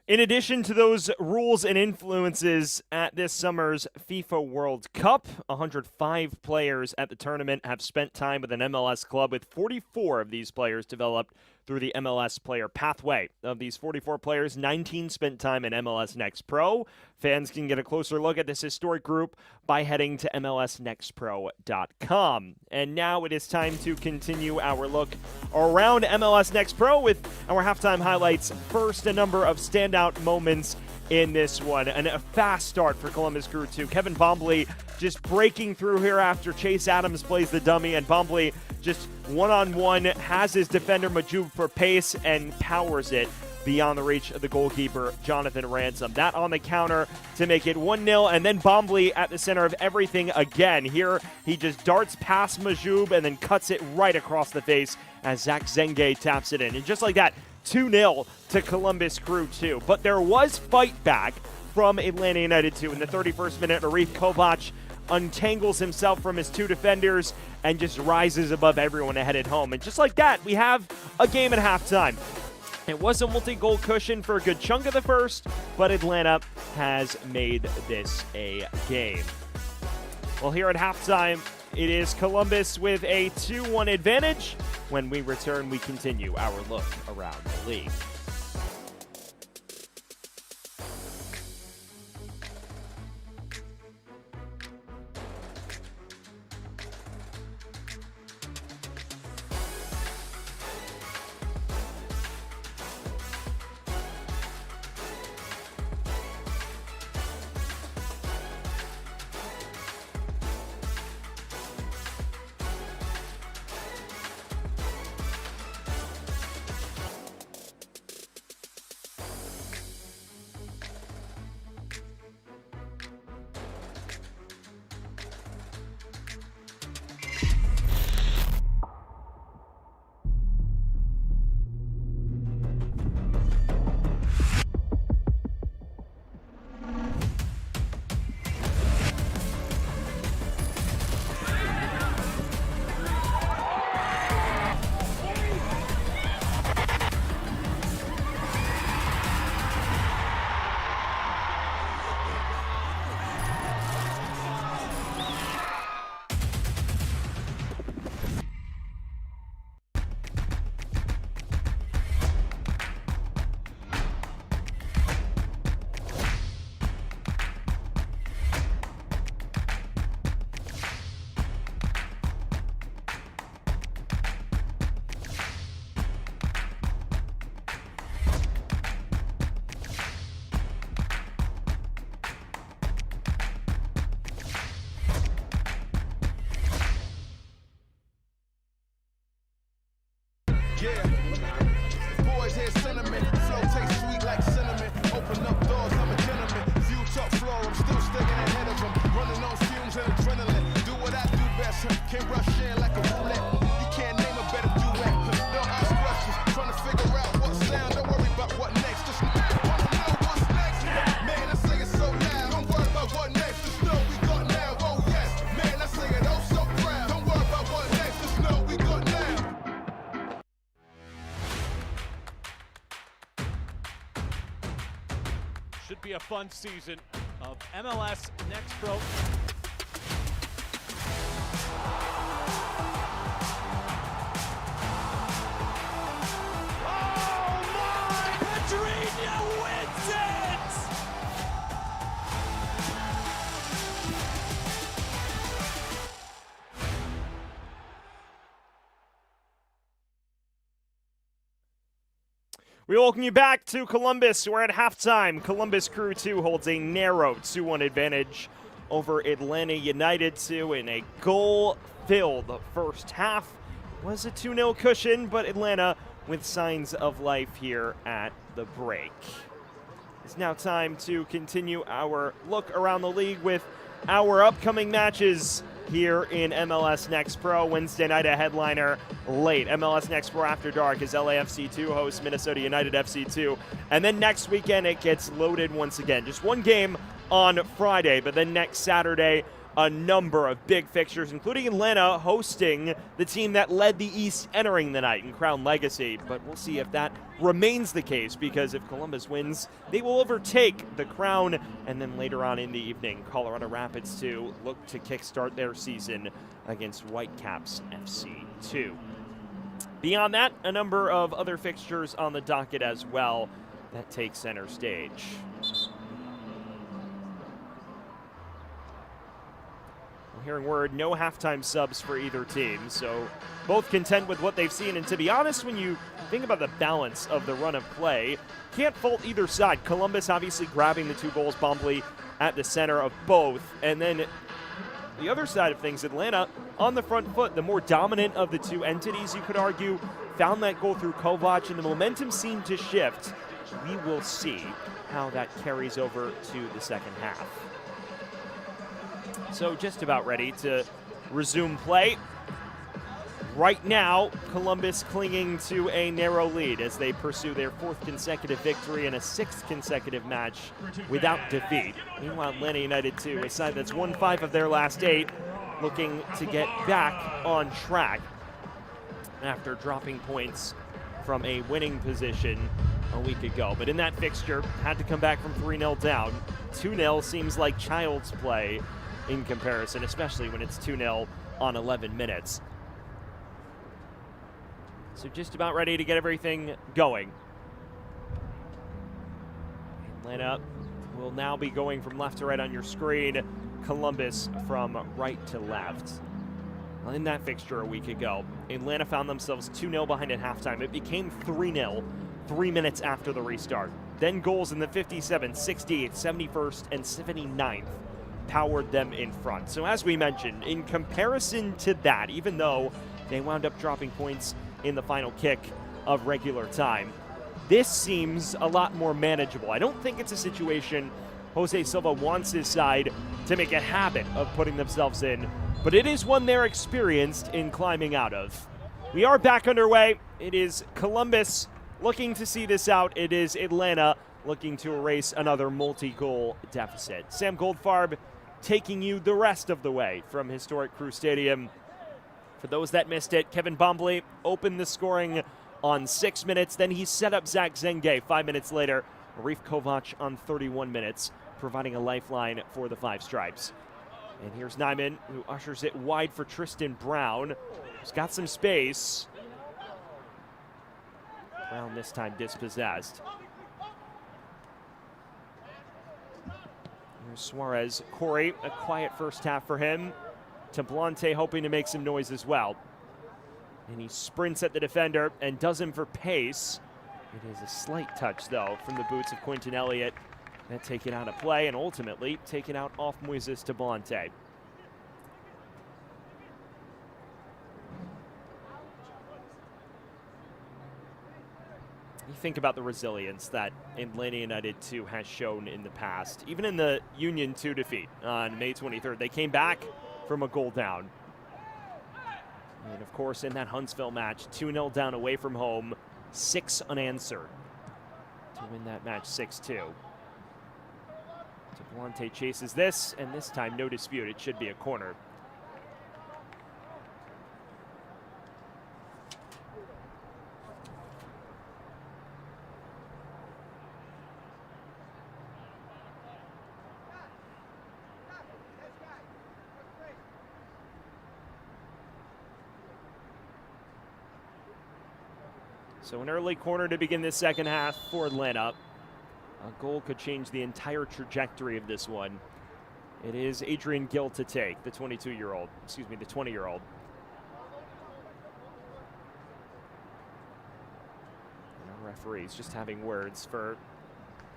In addition to those rules and influences at this summer's FIFA World Cup, 105 players at the tournament have spent time with an MLS club, with 44 of these players developed through the MLS player pathway. Of these 44 players, 19 spent time in MLS Next Pro. Fans can get a closer look at this historic group by heading to MLSNextPro.com. And now it is time to continue our look around MLS Next Pro with our halftime highlights. First, a number of standout moments in this one, and a fast start for Columbus Crew 2. Kevin Bombley just breaking through here after Chase Adams plays the dummy, and Bombley just one-on-one has his defender Majub for pace and powers it beyond the reach of the goalkeeper, Jonathan Ransom. That on the counter to make it 1-0, and then Bombley at the center of everything again. Here, he just darts past Majub and then cuts it right across the face as Zach Zenge taps it in. And just like that, 2-0 to Columbus Crew 2. But there was fight back from Atlanta United 2 in the 31st minute. Arie Kovach untangles himself from his two defenders and just rises above everyone to head it home. And just like that, we have a game at halftime. It was a multi-goal cushion for a good chunk of the first, but Atlanta has made this a game. Well, here at halftime, it is Columbus with a 2-1 advantage. When we return, we continue our look around the league. Yeah. Boys hear sentiment. Flow tastes sweet like cinnamon. Open up doors, I'm a gentleman. View top floor, I'm still sticking ahead of them. Running on fumes and adrenaline. Do what I do best. Can't rush in like a roulette. You can't name a better duet. Don't ask questions. Trying to figure fun season of MLS Next Pro. Wins it! We welcome you back to Columbus. We're at halftime. Columbus Crew 2 holds a narrow 2-1 advantage over Atlanta United 2 in a goal-filled first half. Was a 2-0 cushion, but Atlanta with signs of life here at the break. It's now time to continue our look around the league with our upcoming matches here in MLS Next Pro. Wednesday night, a headliner late. MLS Next Pro After Dark as LAFC 2 hosts Minnesota United FC 2. And then next weekend, it gets loaded once again. Just one game on Friday, but then next Saturday, a number of big fixtures, including Atlanta hosting the team that led the East entering the night in Crown Legacy. But we'll see if that remains the case, because if Columbus wins, they will overtake the Crown. And then later on in the evening, Colorado Rapids 2 look to kickstart their season against Whitecaps FC 2. Beyond that, a number of other fixtures on the docket as well that take center stage. Hearing word, no halftime subs for either team, so both content with what they've seen. And to be honest, when you think about the balance of the run of play, can't fault either side. Columbus obviously grabbing the 2 goals, Bombley at the center of both. And then the other side of things, Atlanta on the front foot, the more dominant of the 2 entities, you could argue, found that goal through Kovach, and the momentum seemed to shift. We will see how that carries over to the second half. So just about ready to resume play. Right now, Columbus clinging to a narrow lead as they pursue their 4th consecutive victory and a 6th consecutive match without defeat. Meanwhile, Atlanta United 2, a side that's won 5 of their last 8, looking to get back on track after dropping points from a winning position a week ago. But in that fixture, had to come back from 3-0 down. 2-0 seems like child's play in comparison, especially when it's 2-0 on 11 minutes. So just about ready to get everything going. Atlanta will now be going from left to right on your screen. Columbus from right to left. Well, in that fixture a week ago, Atlanta found themselves 2-0 behind at halftime. It became 3-0 3 minutes after the restart. Then goals in the 57th, 68th, 71st, and 79th powered them in front. So as we mentioned, in comparison to that, even though they wound up dropping points in the final kick of regular time, this seems a lot more manageable. I don't think it's a situation Jose Silva wants his side to make a habit of putting themselves in, but it is one they're experienced in climbing out of. We are back underway. It is Columbus looking to see this out. It is Atlanta looking to erase another multi-goal deficit. Sam Goldfarb taking you the rest of the way from historic Crew Stadium. For those that missed it, Kevin Bombley opened the scoring on 6 minutes. Then he set up Zach Zenge 5 minutes later. Arie Kovach on 31 minutes, providing a lifeline for the Five Stripes. And here's Nyman, who ushers it wide for Tristan Brown, who's got some space. Brown this time dispossessed. Here's Suarez. Corey, a quiet first half for him. Tablante hoping to make some noise as well. And he sprints at the defender and does him for pace. It is a slight touch, though, from the boots of Quinton Elliott that take it out of play and ultimately take it out off Moises Tablante. You think about the resilience that Atlanta United 2 has shown in the past. Even in the Union 2 defeat on May 23rd, they came back from a goal down. And of course, in that Huntsville match, 2-0 down away from home, 6 unanswered to win that match 6-2. Tablante chases this, and this time, no dispute, it should be a corner. So an early corner to begin this second half for Atlanta. A goal could change the entire trajectory of this one. It is Adrian Gill to take, the 20-year-old. And our referees just having words for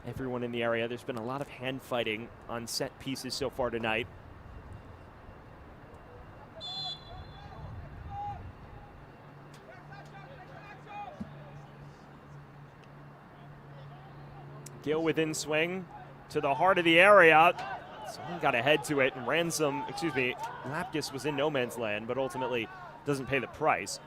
everyone in the area. There's been a lot of hand fighting on set pieces so far tonight. Gill within swing to the heart of the area. Someone got a head to it, and Lapkus was in no man's land, but ultimately doesn't pay the price.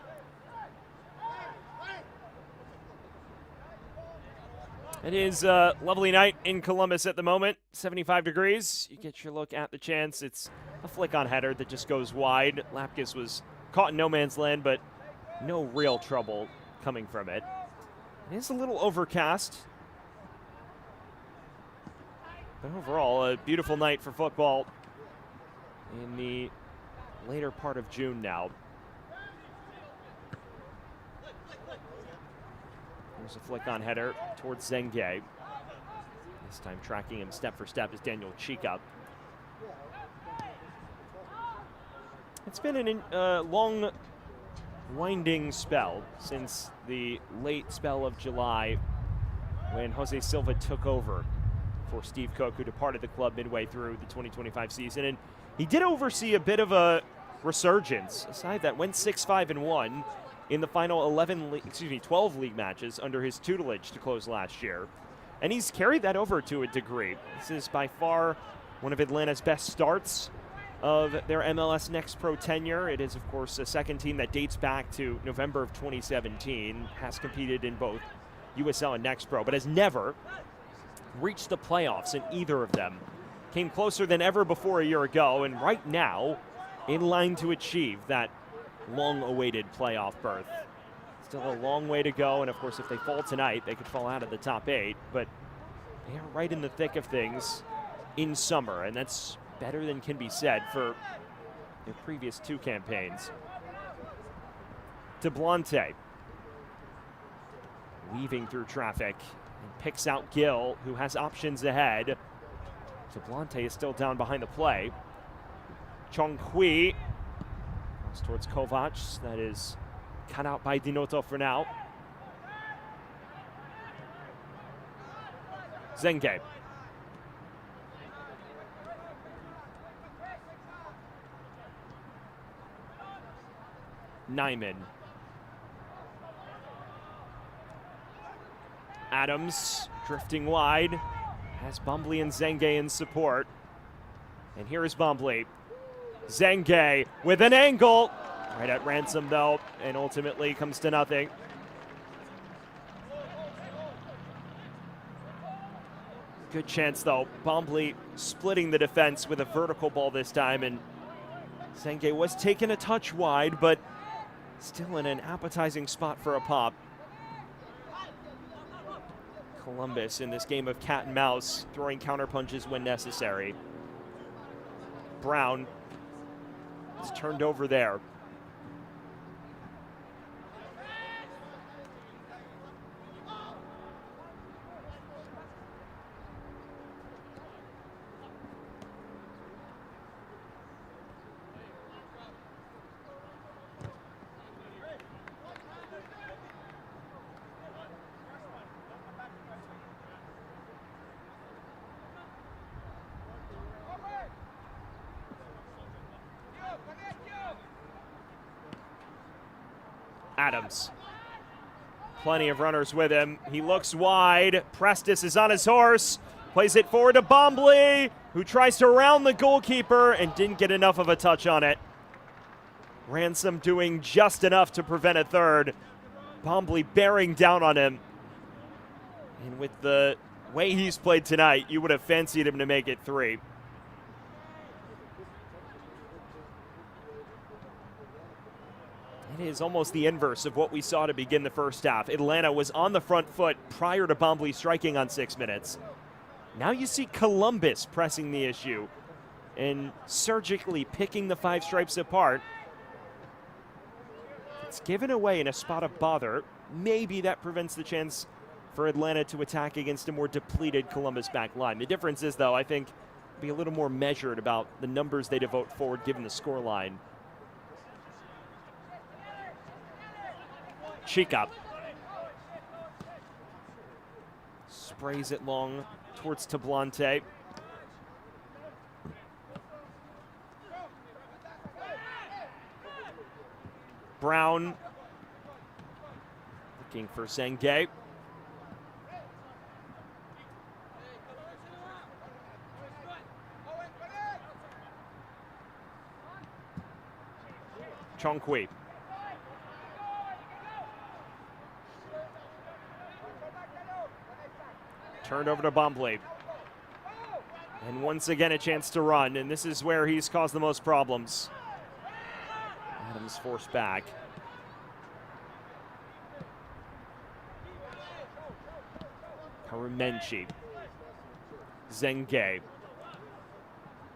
It is a lovely night in Columbus at the moment, 75 degrees. You get your look at the chance. It's a flick on header that just goes wide. Lapkus was caught in no man's land, but no real trouble coming from it. It is a little overcast. But overall, a beautiful night for football in the later part of June now. There's a flick on header towards Zengay. This time tracking him step for step is Daniel Chica. It's been a long, winding spell since the late spell of July when Jose Silva took over for Steve Cook, who departed the club midway through the 2025 season. And he did oversee a bit of resurgence, a side that went 6-5-1 in the final 12 league matches under his tutelage to close last year. And he's carried that over to a degree. This is by far one of Atlanta's best starts of their MLS Next Pro tenure. It is, of course, a second team that dates back to November of 2017, has competed in both USL and Next Pro, but has never reached the playoffs in either of them. Came closer than ever before a year ago, and right now in line to achieve that long-awaited playoff berth. Still a long way to go, and of course if they fall tonight, they could fall out of the top 8, but they are right in the thick of things in summer, and that's better than can be said for their previous 2 campaigns. DeBlante weaving through traffic and picks out Gill, who has options ahead. DeBlante is still down behind the play. Chong Hui goes towards Kovach. That is cut out by Dinoto for now. Zengay. Nyman. Adams drifting wide, has Bombley and Zengay in support. And here is Bombley. Zengay with an angle. Right at Ransom though, and ultimately comes to nothing. Good chance though. Bombley splitting the defense with a vertical ball this time, and Zengay was taken a touch wide, but still in an appetizing spot for a pop. Columbus in this game of cat and mouse, throwing counter punches when necessary. Brown is turned over there. Adams. Plenty of runners with him. He looks wide. Prestis is on his horse. Plays it forward to Bombley, who tries to round the goalkeeper and didn't get enough of a touch on it. Ransom doing just enough to prevent a third. Bombley bearing down on him. And with the way he's played tonight, you would have fancied him to make it 3. It is almost the inverse of what we saw to begin the first half. Atlanta was on the front foot prior to Bombley striking on 6 minutes. Now you see Columbus pressing the issue and surgically picking the 5 stripes apart. It's given away in a spot of bother maybe that prevents the chance for Atlanta to attack against a more depleted Columbus back line. The difference is, though, I think be a little more measured about the numbers they devote forward given the scoreline. Chica sprays it long towards Tablante. Brown looking for Zenge. Chongqui. Turned over to Bombley. And once again a chance to run, and this is where he's caused the most problems. Adams forced back. Karumenchi. Zenge.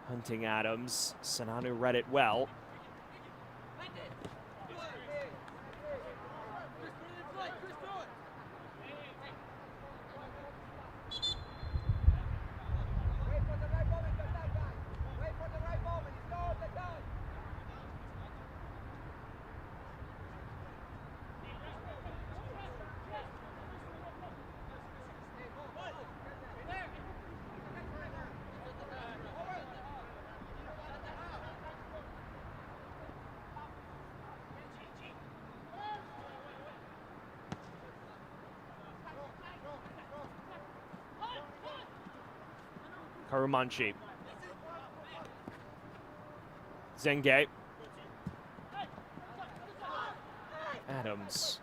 Hunting Adams. Sananu read it well. Karumanchi. Zenge. Adams.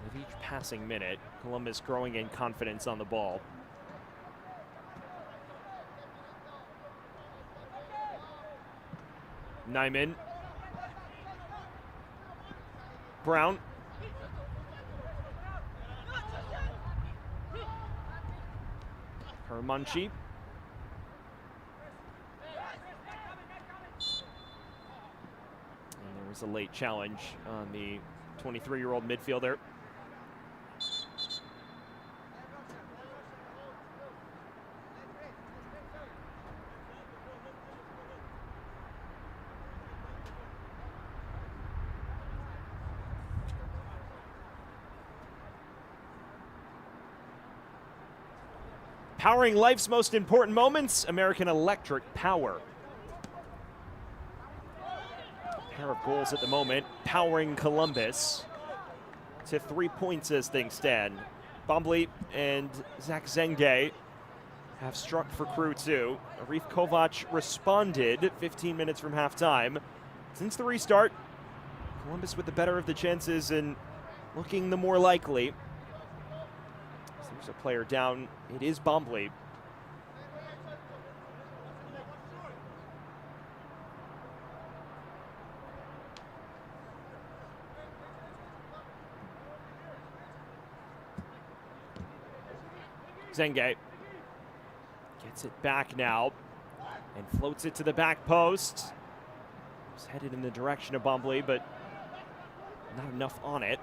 With each passing minute, Columbus growing in confidence on the ball. Nyman. Brown. Karumanchi. And there was a late challenge on the 23-year-old midfielder. Powering life's most important moments, American Electric Power. A pair of goals at the moment, powering Columbus to 3 points as things stand. Bombley and Zach Zenge have struck for Crew 2. Arie Kovach responded 15 minutes from halftime. Since the restart, Columbus with the better of the chances and looking the more likely. There's a player down. It is Bombley. Zenge gets it back now and floats it to the back post. It's headed in the direction of Bombley, but not enough on it.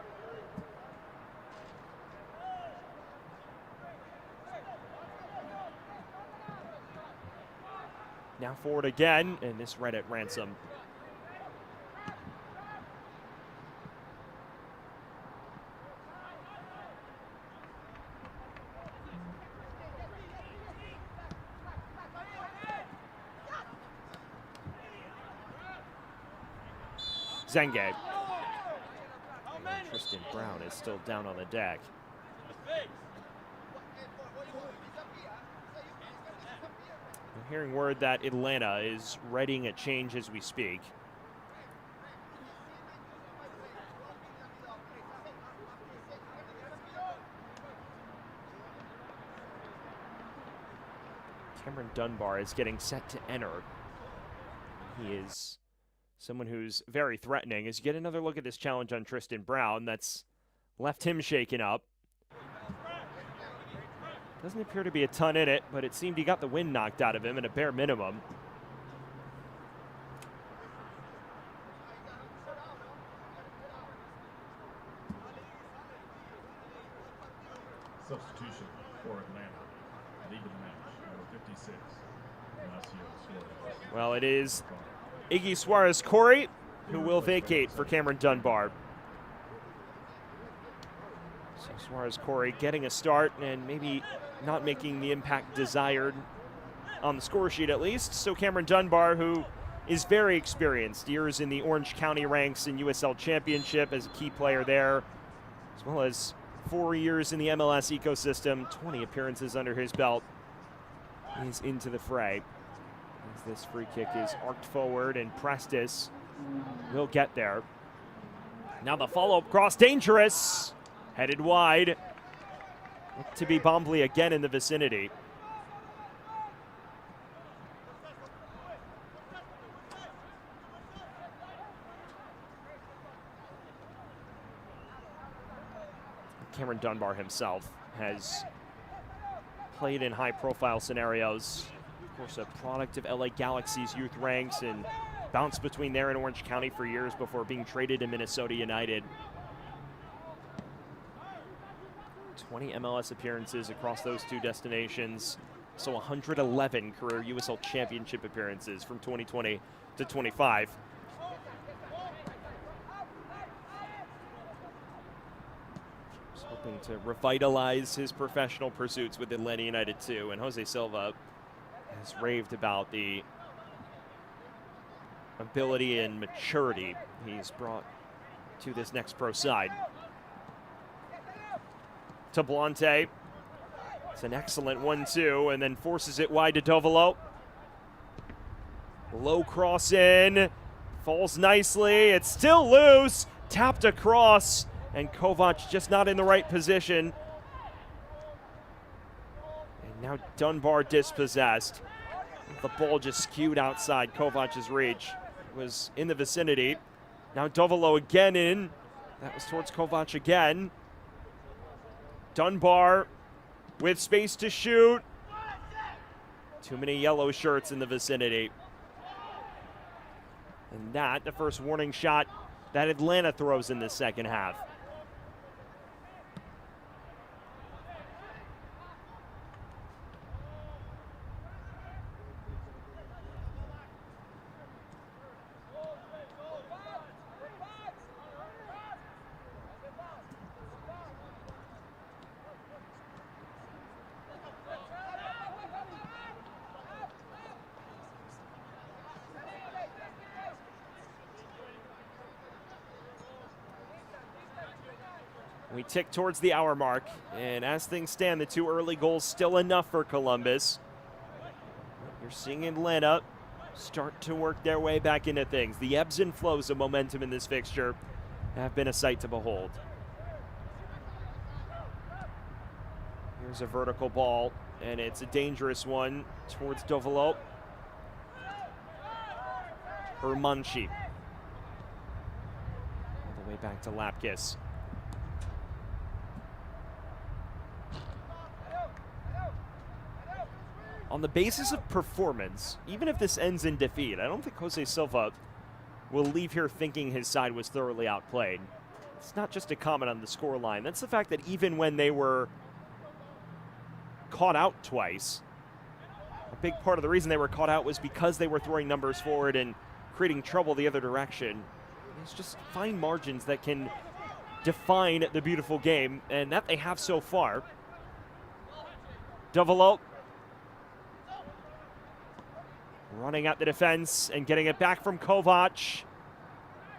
Now forward again, and this read at ransom. Zenge. And Tristan Brown is still down on the deck. I'm hearing word that Atlanta is readying a change as we speak. Cameron Dunbar is getting set to enter. He is someone who's very threatening. As you get another look at this challenge on Tristan Brown, that's left him shaken up. Doesn't appear to be a ton in it, but it seemed he got the wind knocked out of him at a bare minimum. Substitution for Atlanta. Leaving the match, number 56, Ignacio Suarez. Well, it is Iggy Suarez-Corey who will vacate for Cameron Dunbar. So Suarez-Corey getting a start and maybe not making the impact desired on the score sheet at least. So Cameron Dunbar, who is very experienced, years in the Orange County ranks in USL Championship as a key player there, as well as 4 years in the MLS ecosystem, 20 appearances under his belt. He's into the fray. As this free kick is arced forward and Prestis will get there. Now the follow-up cross, dangerous, headed wide. Look to be Bombley again in the vicinity. Cameron Dunbar himself has played in high-profile scenarios. Of course, a product of LA Galaxy's youth ranks and bounced between there and Orange County for years before being traded to Minnesota United. 20 MLS appearances across those two destinations, so 111 career USL Championship appearances from 2020 to 25. Just hoping to revitalize his professional pursuits with Atlanta United too, and Jose Silva has raved about the ability and maturity he's brought to this next pro side. To Blante. It's an excellent 1-2 and then forces it wide to Dovolo. Low cross in. Falls nicely. It's still loose. Tapped across. And Kovach just not in the right position. And now Dunbar dispossessed. The ball just skewed outside Kovach's reach. It was in the vicinity. Now Dovolo again in. That was towards Kovach again. Dunbar with space to shoot. Too many yellow shirts in the vicinity. And that, the first warning shot that Atlanta throws in the second half. We tick towards the hour mark, and as things stand, the two early goals still enough for Columbus. You're seeing Atlanta start to work their way back into things. The ebbs and flows of momentum in this fixture have been a sight to behold. Here's a vertical ball, and it's a dangerous one towards Dovolo. Hermanchi. All the way back to Lapkus. On the basis of performance, even if this ends in defeat, I don't think Jose Silva will leave here thinking his side was thoroughly outplayed. It's not just a comment on the scoreline. That's the fact that even when they were caught out twice, a big part of the reason they were caught out was because they were throwing numbers forward and creating trouble the other direction. It's just fine margins that can define the beautiful game, and that they have so far. Dovolo running at the defense and getting it back from Kovach.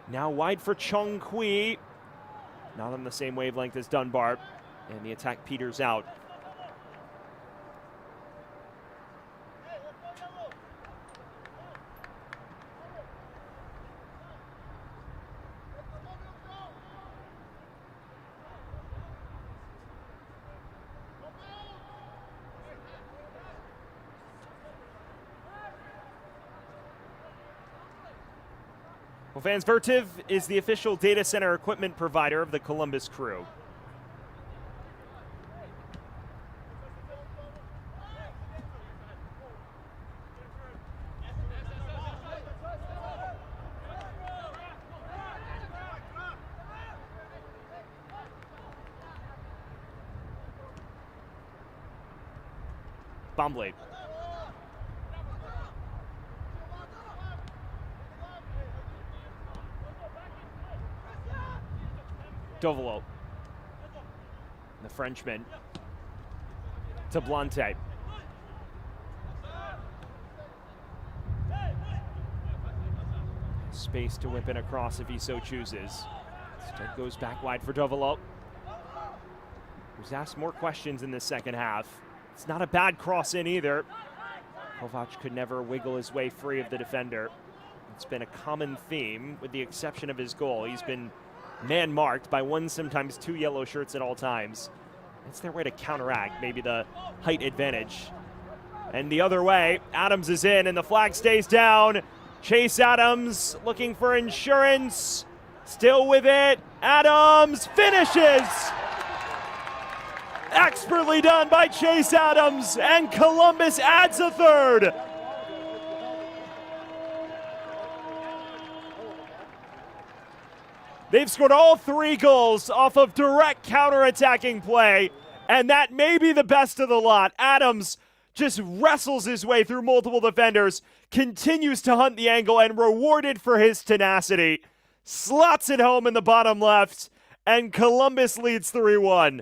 Now wide for Chung Kui. Not on the same wavelength as Dunbar. And the attack peters out. Well, fans, Vertiv is the official data center equipment provider of the Columbus Crew. Bombley. Dovolo. The Frenchman. To Blante. Space to whip in across if he so chooses. Instead goes back wide for Dovolo, who's asked more questions in the second half. It's not a bad cross in either. Kovach could never wiggle his way free of the defender. It's been a common theme, with the exception of his goal. He's been man-marked by one, sometimes two yellow shirts at all times. It's their way to counteract maybe the height advantage. And the other way, Adams is in and the flag stays down. Chase Adams looking for insurance. Still with it. Adams finishes. Expertly done by Chase Adams, and Columbus adds a third. They've scored all 3 goals off of direct counter-attacking play, and that may be the best of the lot. Adams just wrestles his way through multiple defenders, continues to hunt the angle, and rewarded for his tenacity. Slots it home in the bottom left, and Columbus leads 3-1.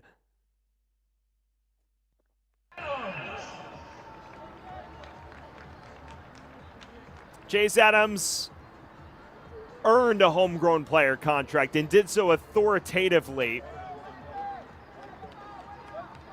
Chase Adams earned a homegrown player contract and did so authoritatively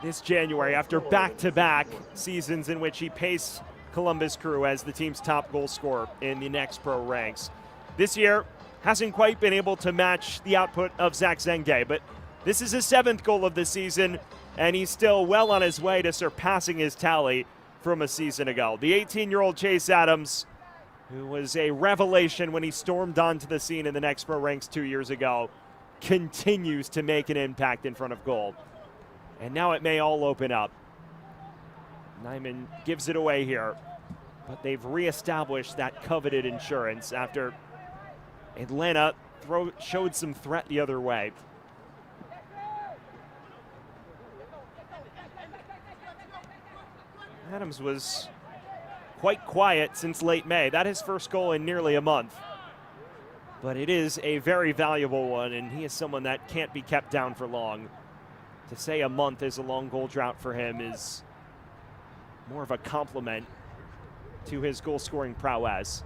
this January after back-to-back seasons in which he paced Columbus Crew as the team's top goal scorer in the Next Pro ranks. This year hasn't quite been able to match the output of Zach Zengue, but this is his 7th goal of the season, and he's still well on his way to surpassing his tally from a season ago. The 18-year-old Chase Adams, who was a revelation when he stormed onto the scene in the Next Pro ranks 2 years ago, continues to make an impact in front of goal. And now it may all open up. Nyman gives it away here, but they've reestablished that coveted insurance after Atlanta showed some threat the other way. Adams was quite quiet since late May. That is his first goal in nearly a month. But it is a very valuable one, and he is someone that can't be kept down for long. To say a month is a long goal drought for him is more of a compliment to his goal-scoring prowess.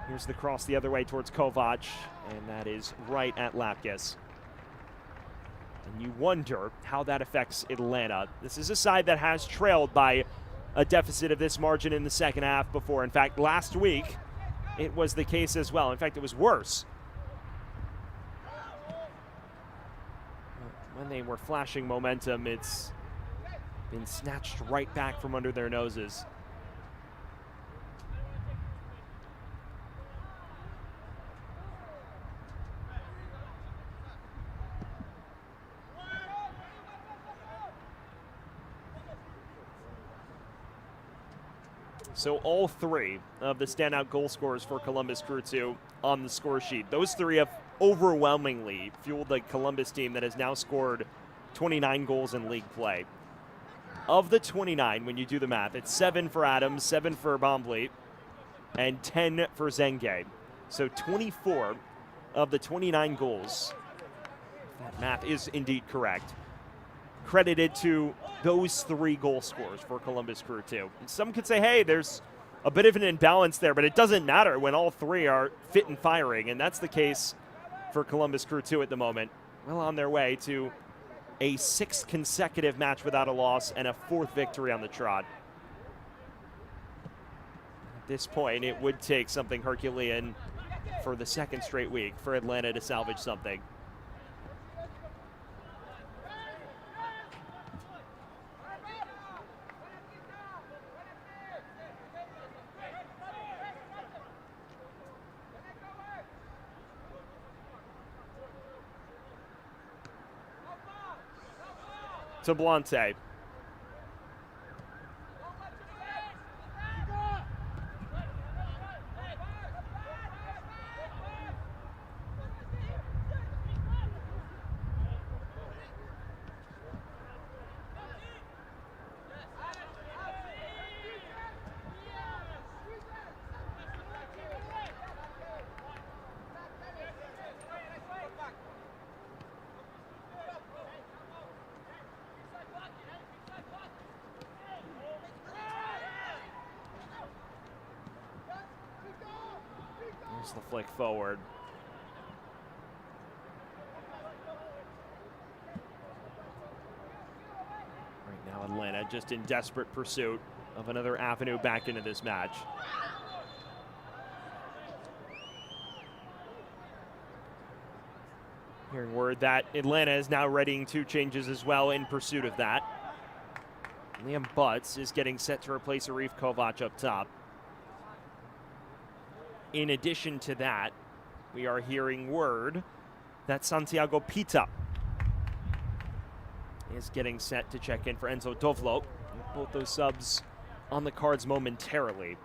Here's the cross the other way towards Kovach, and that is right at Lapkus. And you wonder how that affects Atlanta. This is a side that has trailed by a deficit of this margin in the second half before. In fact, last week, it was the case as well. In fact, it was worse. When they were flashing momentum, it's been snatched right back from under their noses. So all 3 of the standout goal scorers for Columbus Crew 2 on the score sheet. Those 3 have overwhelmingly fueled the Columbus team that has now scored 29 goals in league play. Of the 29, when you do the math, it's 7 for Adams, 7 for Bombley, and 10 for Zengue. So 24 of the 29 goals, if that math is indeed correct, credited to those 3 goal scorers for Columbus Crew 2. And some could say, hey, there's a bit of an imbalance there, but it doesn't matter when all 3 are fit and firing, and that's the case for Columbus Crew 2 at the moment. Well on their way to a 6th consecutive match without a loss and a 4th victory on the trot. At this point, it would take something Herculean for the 2nd straight week for Atlanta to salvage something. To Blante. There's the flick forward. Right now, Atlanta just in desperate pursuit of another avenue back into this match. Hearing word that Atlanta is now readying 2 changes as well in pursuit of that. Liam Butts is getting set to replace Arie Kovach up top. In addition to that, we are hearing word that Santiago Pita is getting set to check in for Enzo Dovlo. Both those subs on the cards momentarily.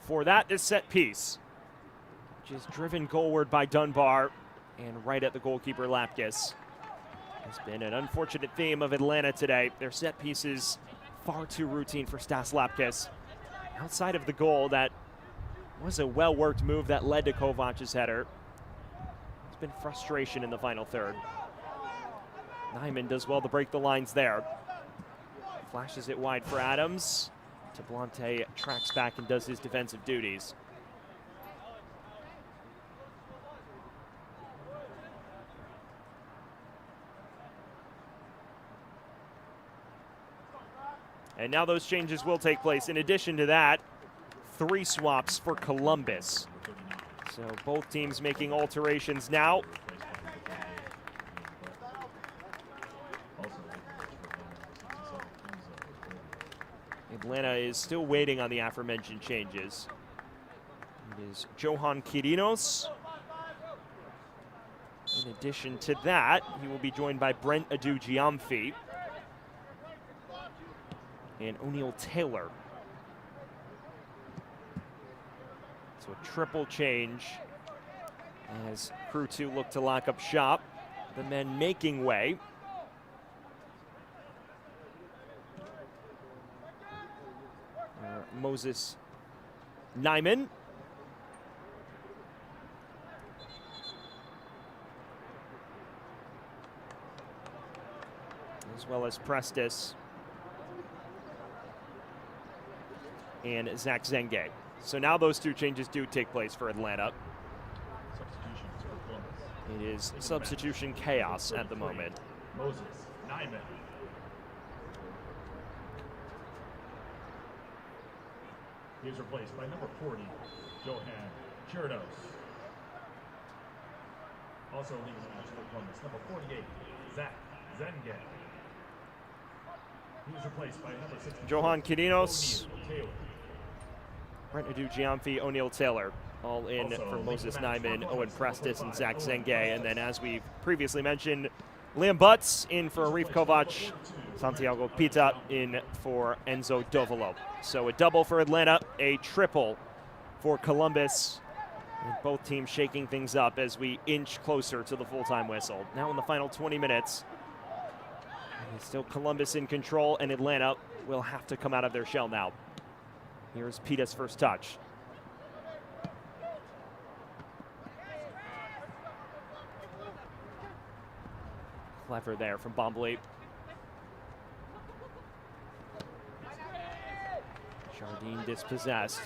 For that, this set piece, which is driven goalward by Dunbar and right at the goalkeeper Lapkus. Has been an unfortunate theme of Atlanta today. Their set pieces far too routine for Stas Lapkus. Outside of the goal, that was a well-worked move that led to Kovac's header. There's been frustration in the final third. Nyman does well to break the lines there. Flashes it wide for Adams. Tablante tracks back and does his defensive duties. And now those changes will take place. In addition to that, 3 swaps for Columbus. So both teams making alterations now. Atlanta is still waiting on the aforementioned changes. It is Johan Quirinos. In addition to that, he will be joined by Brent Adu-Giamfi and O'Neal Taylor. So a triple change as Crew 2 look to lock up shop. The men making way. Moses Nyman. As well as Prestis and Zach Zenge. So now those 2 changes do take place for Atlanta. It is substitution chaos at the moment. Moses Nyman. He is replaced by number 40, Johan Quirinos. Also leaving the match for Columbus, number 48, Zach Zenge. He was replaced by number 6, Johan Quirinos, Brent Adu-Giamfi, O'Neal Taylor, all in also for Moses Nyman, Owen Prestis, and Zach Zenge. And then, as we previously mentioned, Liam Butts in for Arie Kovach, Santiago Pita in for Enzo Dovolo. So a double for Atlanta, a triple for Columbus. And both teams shaking things up as we inch closer to the full-time whistle. Now in the final 20 minutes, it's still Columbus in control, and Atlanta will have to come out of their shell now. Here's Pita's first touch. Clever there from Bombley. Jardine dispossessed.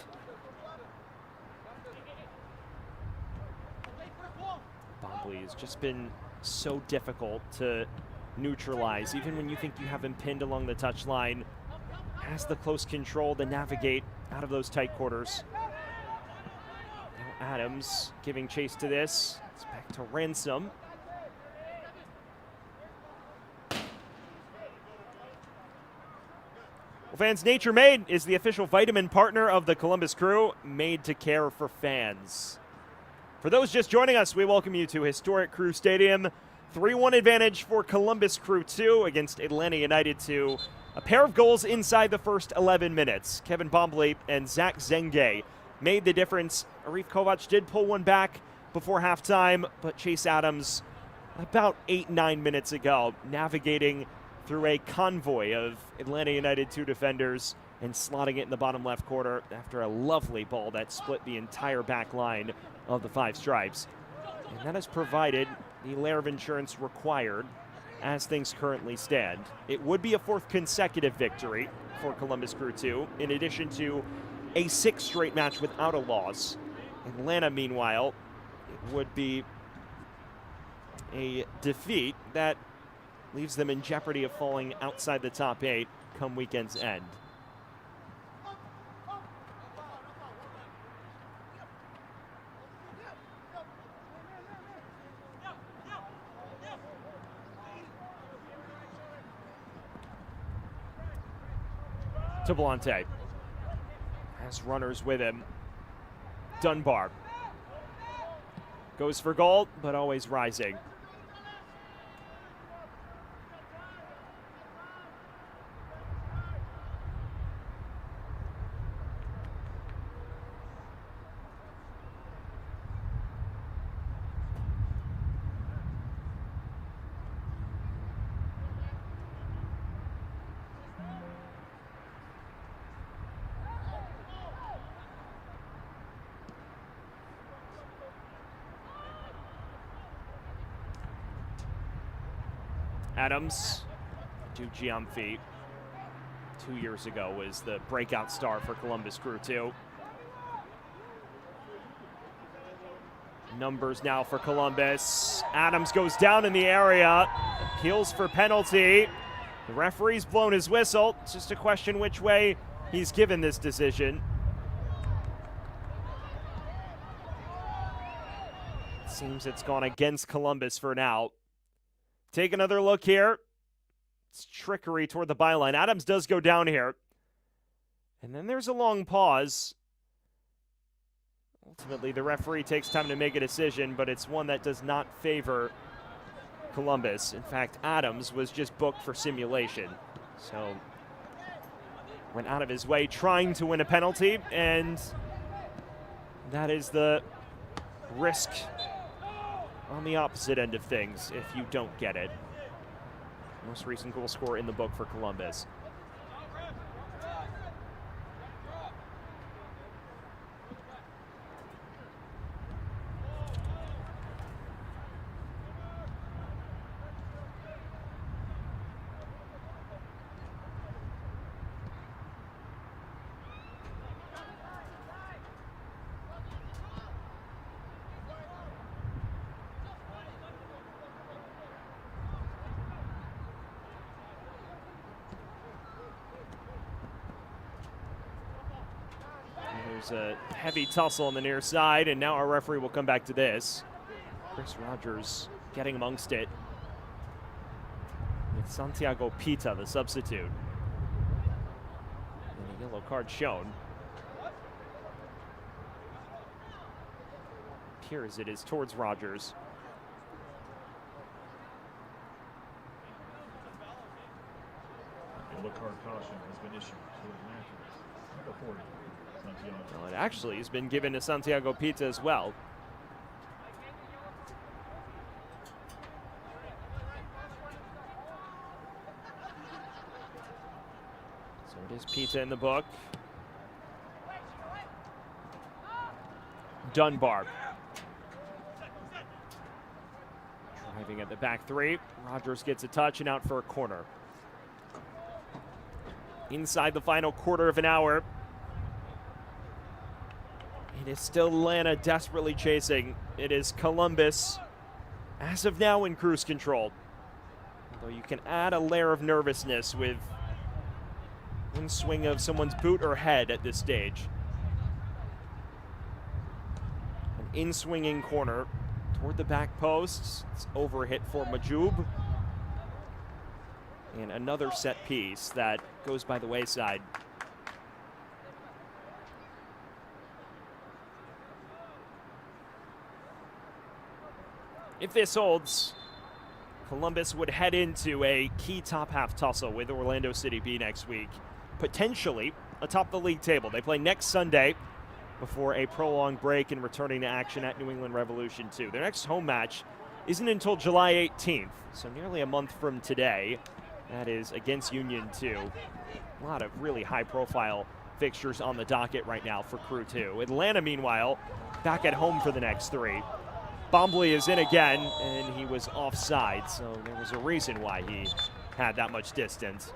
Bombley has just been so difficult to neutralize. Even when you think you have him pinned along the touchline, has the close control to navigate out of those tight quarters. Now Adams giving chase to this. It's back to Ransom. Well, fans, Nature Made is the official vitamin partner of the Columbus Crew, made to care for fans. For those just joining us, we welcome you to historic Crew Stadium. 3-1 advantage for Columbus Crew 2 against Atlanta United 2. A pair of goals inside the first 11 minutes. Kevin Bombley and Zach Zenge made the difference. Arie Kovach did pull one back before halftime, but Chase Adams about 8-9 minutes ago, navigating through a convoy of Atlanta United 2 defenders and slotting it in the bottom left corner after a lovely ball that split the entire back line of the Five Stripes. And that has provided the layer of insurance required as things currently stand. It would be a 4th consecutive victory for Columbus Crew 2, in addition to a 6th straight match without a loss. Atlanta, meanwhile, it would be a defeat that leaves them in jeopardy of falling outside the top 8 come weekend's end. Tablante has runners with him. Dunbar goes for goal, but always rising. Adams, Giamfi, 2 years ago, was the breakout star for Columbus Crew 2. Numbers now for Columbus. Adams goes down in the area, appeals for penalty. The referee's blown his whistle. It's just a question which way he's given this decision. Seems it's gone against Columbus for now. Take another look here. It's trickery toward the byline. Adams does go down here. And then there's a long pause. Ultimately, the referee takes time to make a decision, but it's one that does not favor Columbus. In fact, Adams was just booked for simulation. So, went out of his way trying to win a penalty, and that is the risk on the opposite end of things if you don't get it. Most recent goal scorer in the book for Columbus. There's a heavy tussle on the near side, and now our referee will come back to this. Chris Rogers getting amongst it with Santiago Pita, the substitute. And a yellow card shown. Appears it is towards Rogers. Yellow card caution has been issued to Atlanta. Number 40. Well, it actually has been given to Santiago Pita as well. So it is Pita in the book. Dunbar. Driving at the back three. Rogers gets a touch and out for a corner. Inside the final quarter of an hour. It is still Atlanta desperately chasing. It is Columbus, as of now, in cruise control. Although you can add a layer of nervousness with one swing of someone's boot or head at this stage. An in-swinging corner toward the back post. It's overhit for Majub. And another set piece that goes by the wayside. If this holds, Columbus would head into a key top half tussle with Orlando City B next week, potentially atop the league table. They play next Sunday before a prolonged break and returning to action at New England Revolution 2. Their next home match isn't until July 18th, so nearly a month from today. That is against Union 2. A lot of really high-profile fixtures on the docket right now for Crew 2. Atlanta, meanwhile, back at home for the next three. Bombley is in again, and he was offside, so there was a reason why he had that much distance.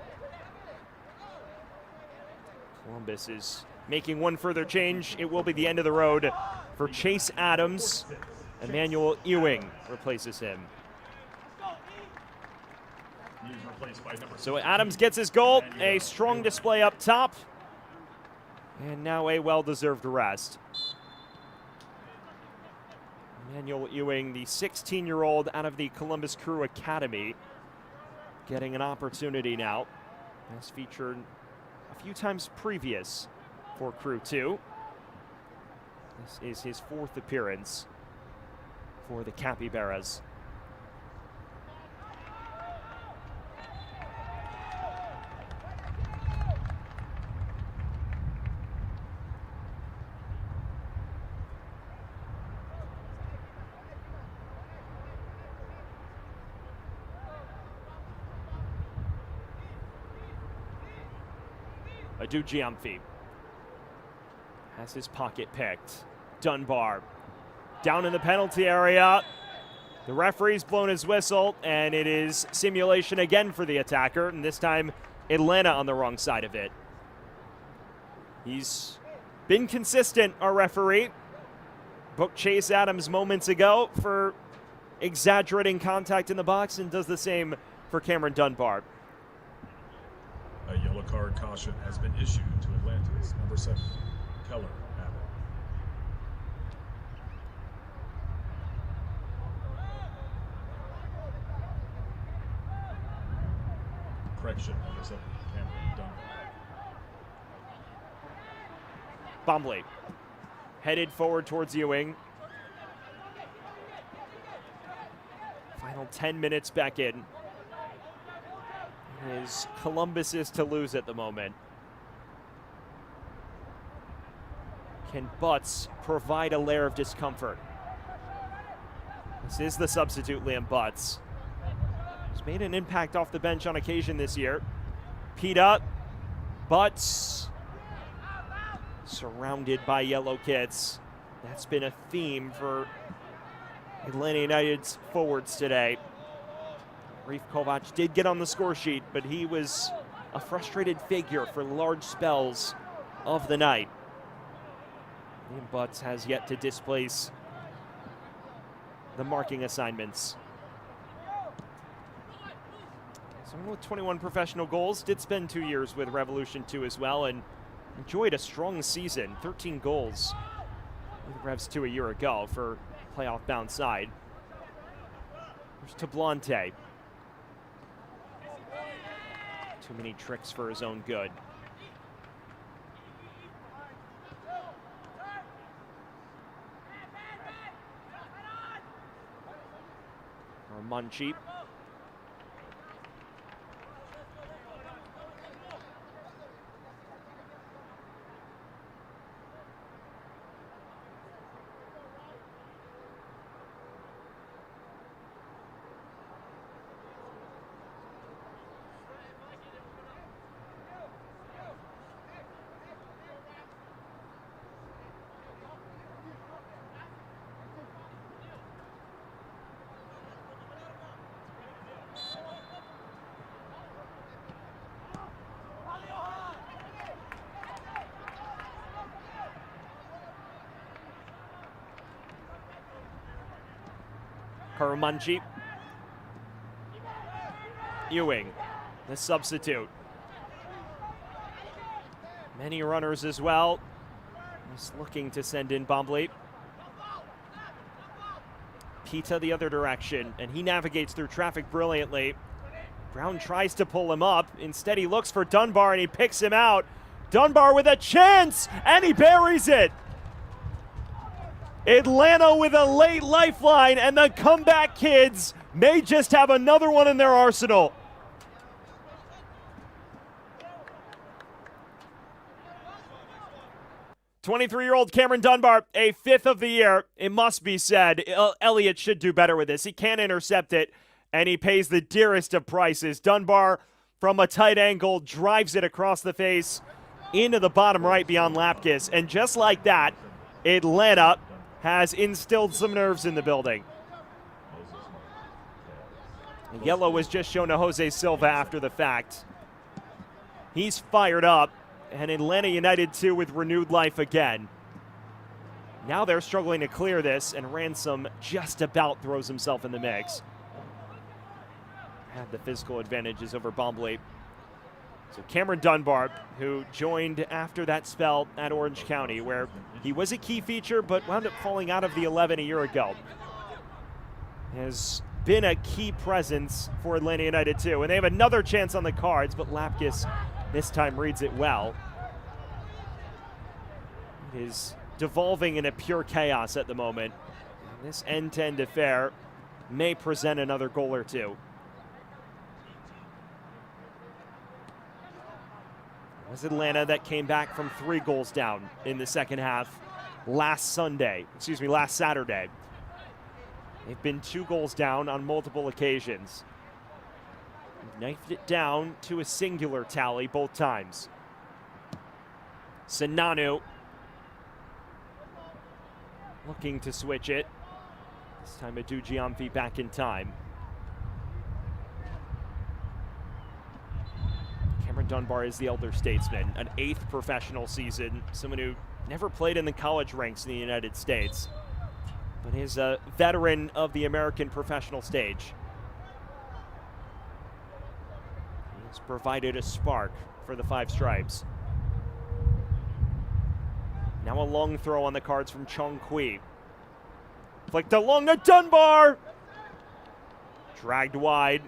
Columbus is making one further change. It will be the end of the road for Chase Adams. Emmanuel Ewing replaces him. So Adams gets his goal, a strong display up top, and now a well-deserved rest. Emmanuel Ewing, the 16-year-old out of the Columbus Crew Academy, getting an opportunity now. Has featured a few times previous for Crew 2. This is his 4th appearance for the Capybaras. Adu Giamfi has his pocket picked. Dunbar down in the penalty area. The referee's blown his whistle, and it is simulation again for the attacker, and this time Atlanta on the wrong side of it. He's been consistent, our referee. Booked Chase Adams moments ago for exaggerating contact in the box and does the same for Cameron Dunbar. A yellow card caution has been issued to Atlanta's number 7, Keller Abbott. Correction, number 7, Cameron Dunbar. Bombley headed forward towards Ewing. Final 10 minutes back in. Is Columbus is to lose at the moment. Can Butts provide a layer of discomfort? This is the substitute, Liam Butts. He's made an impact off the bench on occasion this year. Pita, Butts, surrounded by yellow kits. That's been a theme for Atlanta United's forwards today. Arie Kovach did get on the score sheet, but he was a frustrated figure for large spells of the night. Liam Butts has yet to displace the marking assignments. Someone with 21 professional goals, did spend 2 years with Revolution 2 as well, and enjoyed a strong season, 13 goals with Revs 2 a year ago for playoff-bound side. There's Tablante. Too many tricks for his own good. Munchie. Karamanji. Ewing, the substitute. Many runners as well. Just looking to send in Bombley. Pita the other direction, and he navigates through traffic brilliantly. Brown tries to pull him up. Instead, he looks for Dunbar, and he picks him out. Dunbar with a chance, and he buries it. Atlanta with a late lifeline, and the comeback kids may just have another one in their arsenal. "23-year-old Cameron Dunbar, a 5th of the year, it must be said. Elliott should do better with this. He can't intercept it, and he pays the dearest of prices. Dunbar, from a tight angle, drives it across the face into the bottom right beyond Lapkus. And just like that, Atlanta has instilled some nerves in the building. Yellow was just shown to Jose Silva after the fact. He's fired up, and Atlanta United 2 with renewed life again. Now they're struggling to clear this, and Ransom just about throws himself in the mix. Had the physical advantages over Bombley. So Cameron Dunbar, who joined after that spell at Orange County, where he was a key feature but wound up falling out of the 11 a year ago, has been a key presence for Atlanta United too. And they have another chance on the cards, but Lapkus this time reads it well. It is devolving into pure chaos at the moment. And this end-to-end affair may present another goal or two. It was Atlanta that came back from 3 goals down in the second half last Saturday. They've been 2 goals down on multiple occasions. Knifed it down to a singular tally both times. Sinanu looking to switch it. This time Adu Giamfi back in time. Cameron Dunbar is the elder statesman, an 8th professional season, someone who never played in the college ranks in the United States, but is a veteran of the American professional stage. He's provided a spark for the Five Stripes. Now a long throw on the cards from Chong Kui. Flicked along to Dunbar! Dragged wide.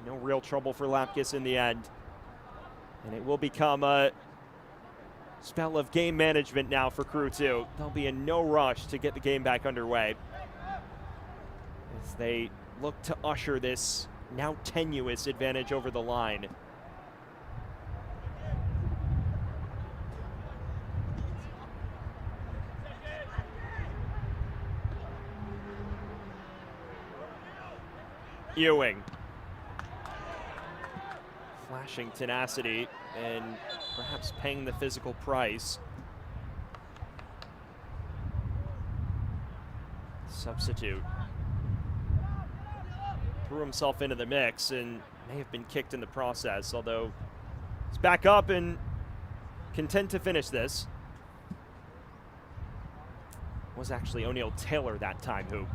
No real trouble for Lapkus in the end. And it will become a spell of game management now for Crew 2. They'll be in no rush to get the game back underway as they look to usher this now tenuous advantage over the line. Ewing. Flashing tenacity and perhaps paying the physical price. Substitute. Threw himself into the mix and may have been kicked in the process, although he's back up and content to finish this. Was actually O'Neal Taylor that time who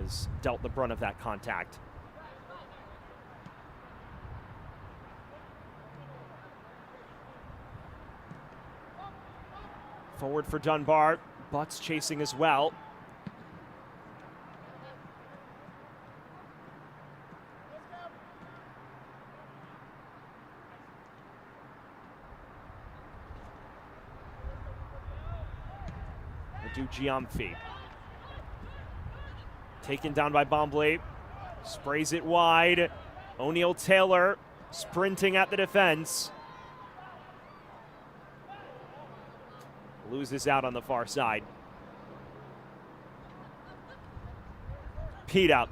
was dealt the brunt of that contact. Forward for Dunbar. Butts chasing as well. Adu Giamfi. Taken down by Bombley. Sprays it wide. O'Neal Taylor sprinting at the defense. Loses out on the far side. Pete up.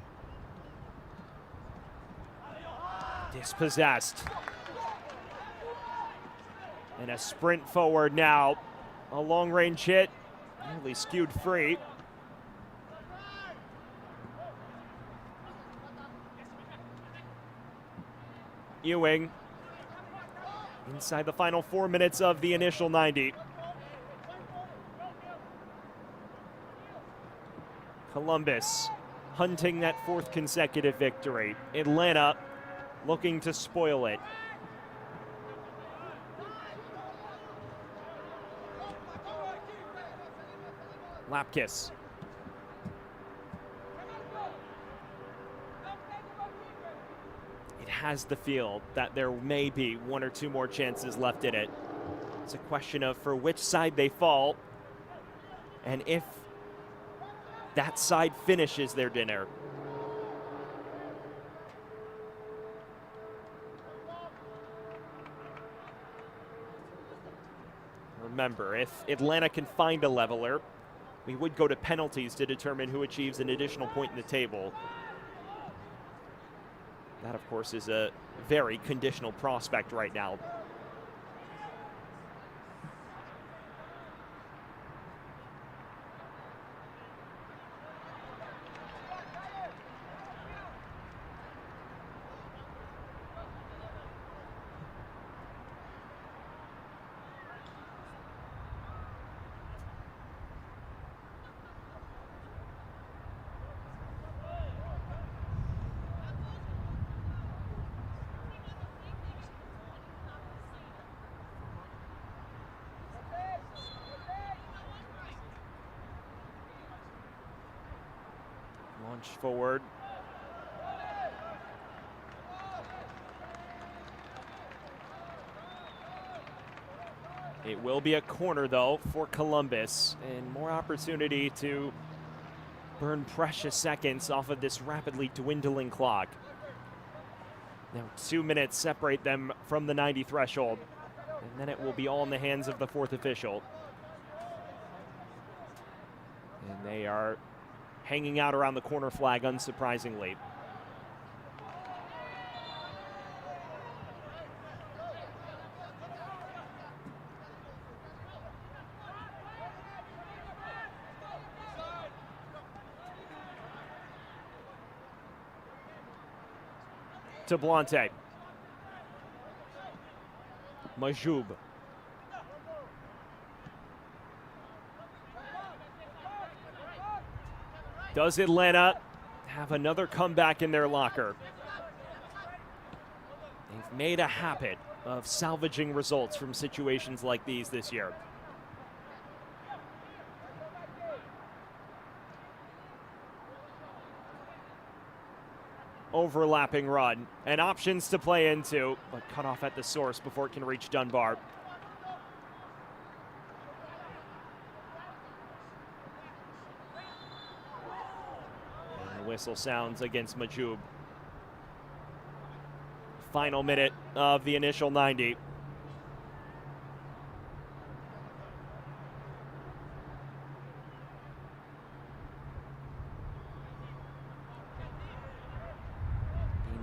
Dispossessed. And a sprint forward now. A long range hit. Nearly skewed free. Ewing. Inside the final 4 minutes of the initial 90. Columbus hunting that 4th consecutive victory. Atlanta looking to spoil it. Lapkus. It has the feel that there may be 1 or 2 more chances left in it. It's a question of for which side they fall and if that side finishes their dinner. Remember, if Atlanta can find a leveler, we would go to penalties to determine who achieves an additional point in the table. That, of course, is a very conditional prospect right now. Launch forward. It will be a corner, though, for Columbus, and more opportunity to burn precious seconds off of this rapidly dwindling clock. Now 2 minutes separate them from the 90 threshold, and then it will be all in the hands of the fourth official. And they are hanging out around the corner flag, unsurprisingly. To Blante. Majoub. Does Atlanta have another comeback in their locker? They've made a habit of salvaging results from situations like these this year. Overlapping run and options to play into, but cut off at the source before it can reach Dunbar. And the whistle sounds against Majoub. Final minute of the initial 90.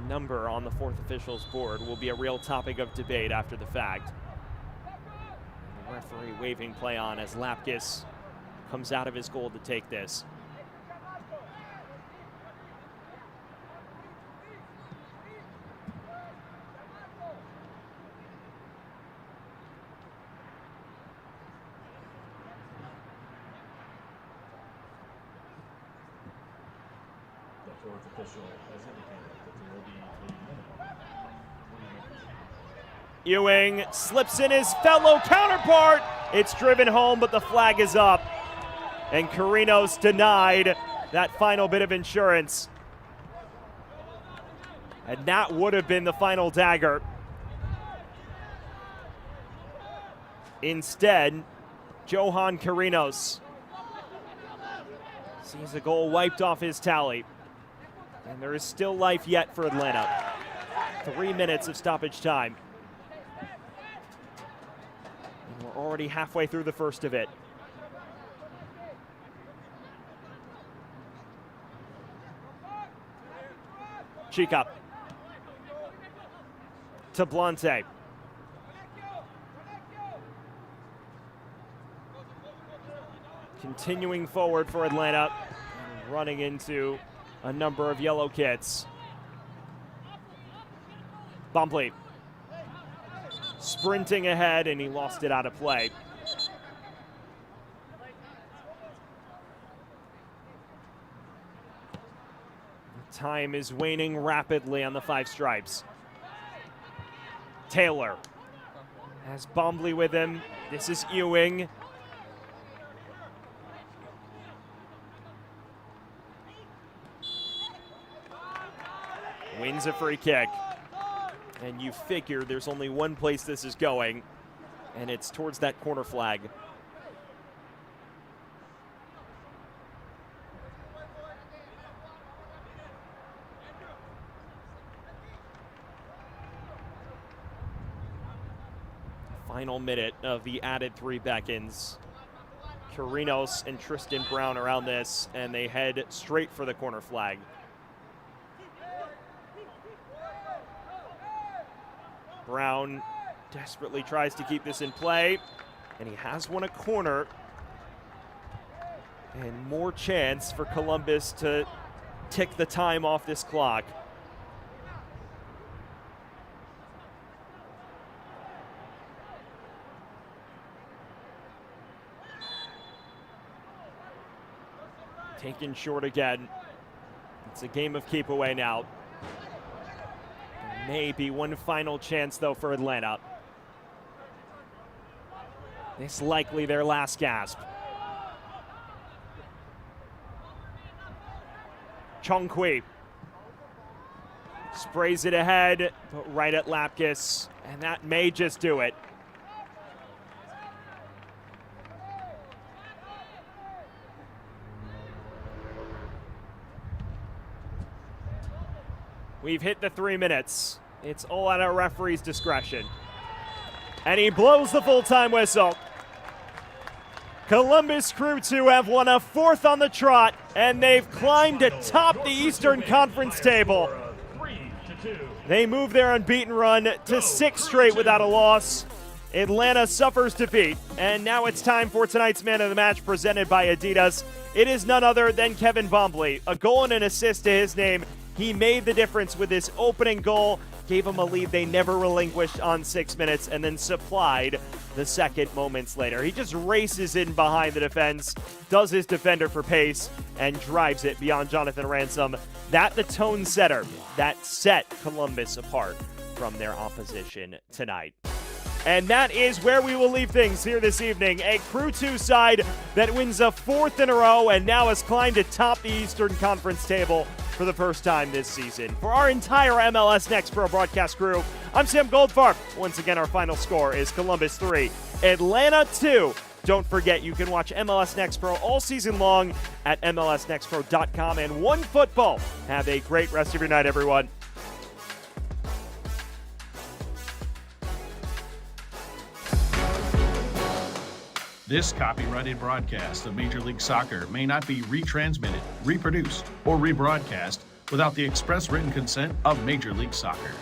Number on the fourth official's board will be a real topic of debate after the fact. And the referee waving play on as Lapkus comes out of his goal to take this. The fourth official has indicated that there will be a minimum 3 minutes. Ewing slips in his fellow counterpart. It's driven home, but the flag is up. And Carinos denied that final bit of insurance. And that would have been the final dagger. Instead, Johan Carinos sees a goal wiped off his tally. And there is still life yet for Atlanta. 3 minutes of stoppage time. And we're already halfway through the first of it. Chica. To Blante. Continuing forward for Atlanta. Running into a number of yellow kits. Bompley sprinting ahead, and he lost it out of play. Time is waning rapidly on the five stripes. Taylor has Bombley with him. This is Ewing. Wins a free kick. And you figure there's only one place this is going, and it's towards that corner flag. Final minute of the added 3 beckons. Carinos and Tristan Brown around this, and they head straight for the corner flag. Brown desperately tries to keep this in play, and he has won a corner. And more chance for Columbus to tick the time off this clock. Taken short again. It's a game of keep away now. Maybe one final chance, though, for Atlanta. This likely their last gasp. Chongqui sprays it ahead, but right at Lapkus, and that may just do it. We've hit the 3 minutes. It's all at our referee's discretion. And he blows the full-time whistle. Columbus Crew 2 have won a 4th on the trot, and they've climbed atop the Eastern Conference table. They move their unbeaten run to 6 straight without a loss. Atlanta suffers defeat, and now it's time for tonight's Man of the Match presented by Adidas. It is none other than Kevin Bombley. A goal and an assist to his name. He made the difference with his opening goal, gave them a lead they never relinquished on 6 minutes, and then supplied the second moments later. He just races in behind the defense, does his defender for pace, and drives it beyond Jonathan Ransom. That the tone setter that set Columbus apart from their opposition tonight. And that is where we will leave things here this evening. A Crew 2 side that wins a 4th in a row and now has climbed atop the Eastern Conference table for the first time this season. For our entire MLS Next Pro broadcast crew, I'm Sam Goldfarb. Once again, our final score is Columbus 3, Atlanta 2. Don't forget, you can watch MLS Next Pro all season long at MLSNextPro.com and OneFootball. Have a great rest of your night, everyone. This copyrighted broadcast of Major League Soccer may not be retransmitted, reproduced, or rebroadcast without the express written consent of Major League Soccer.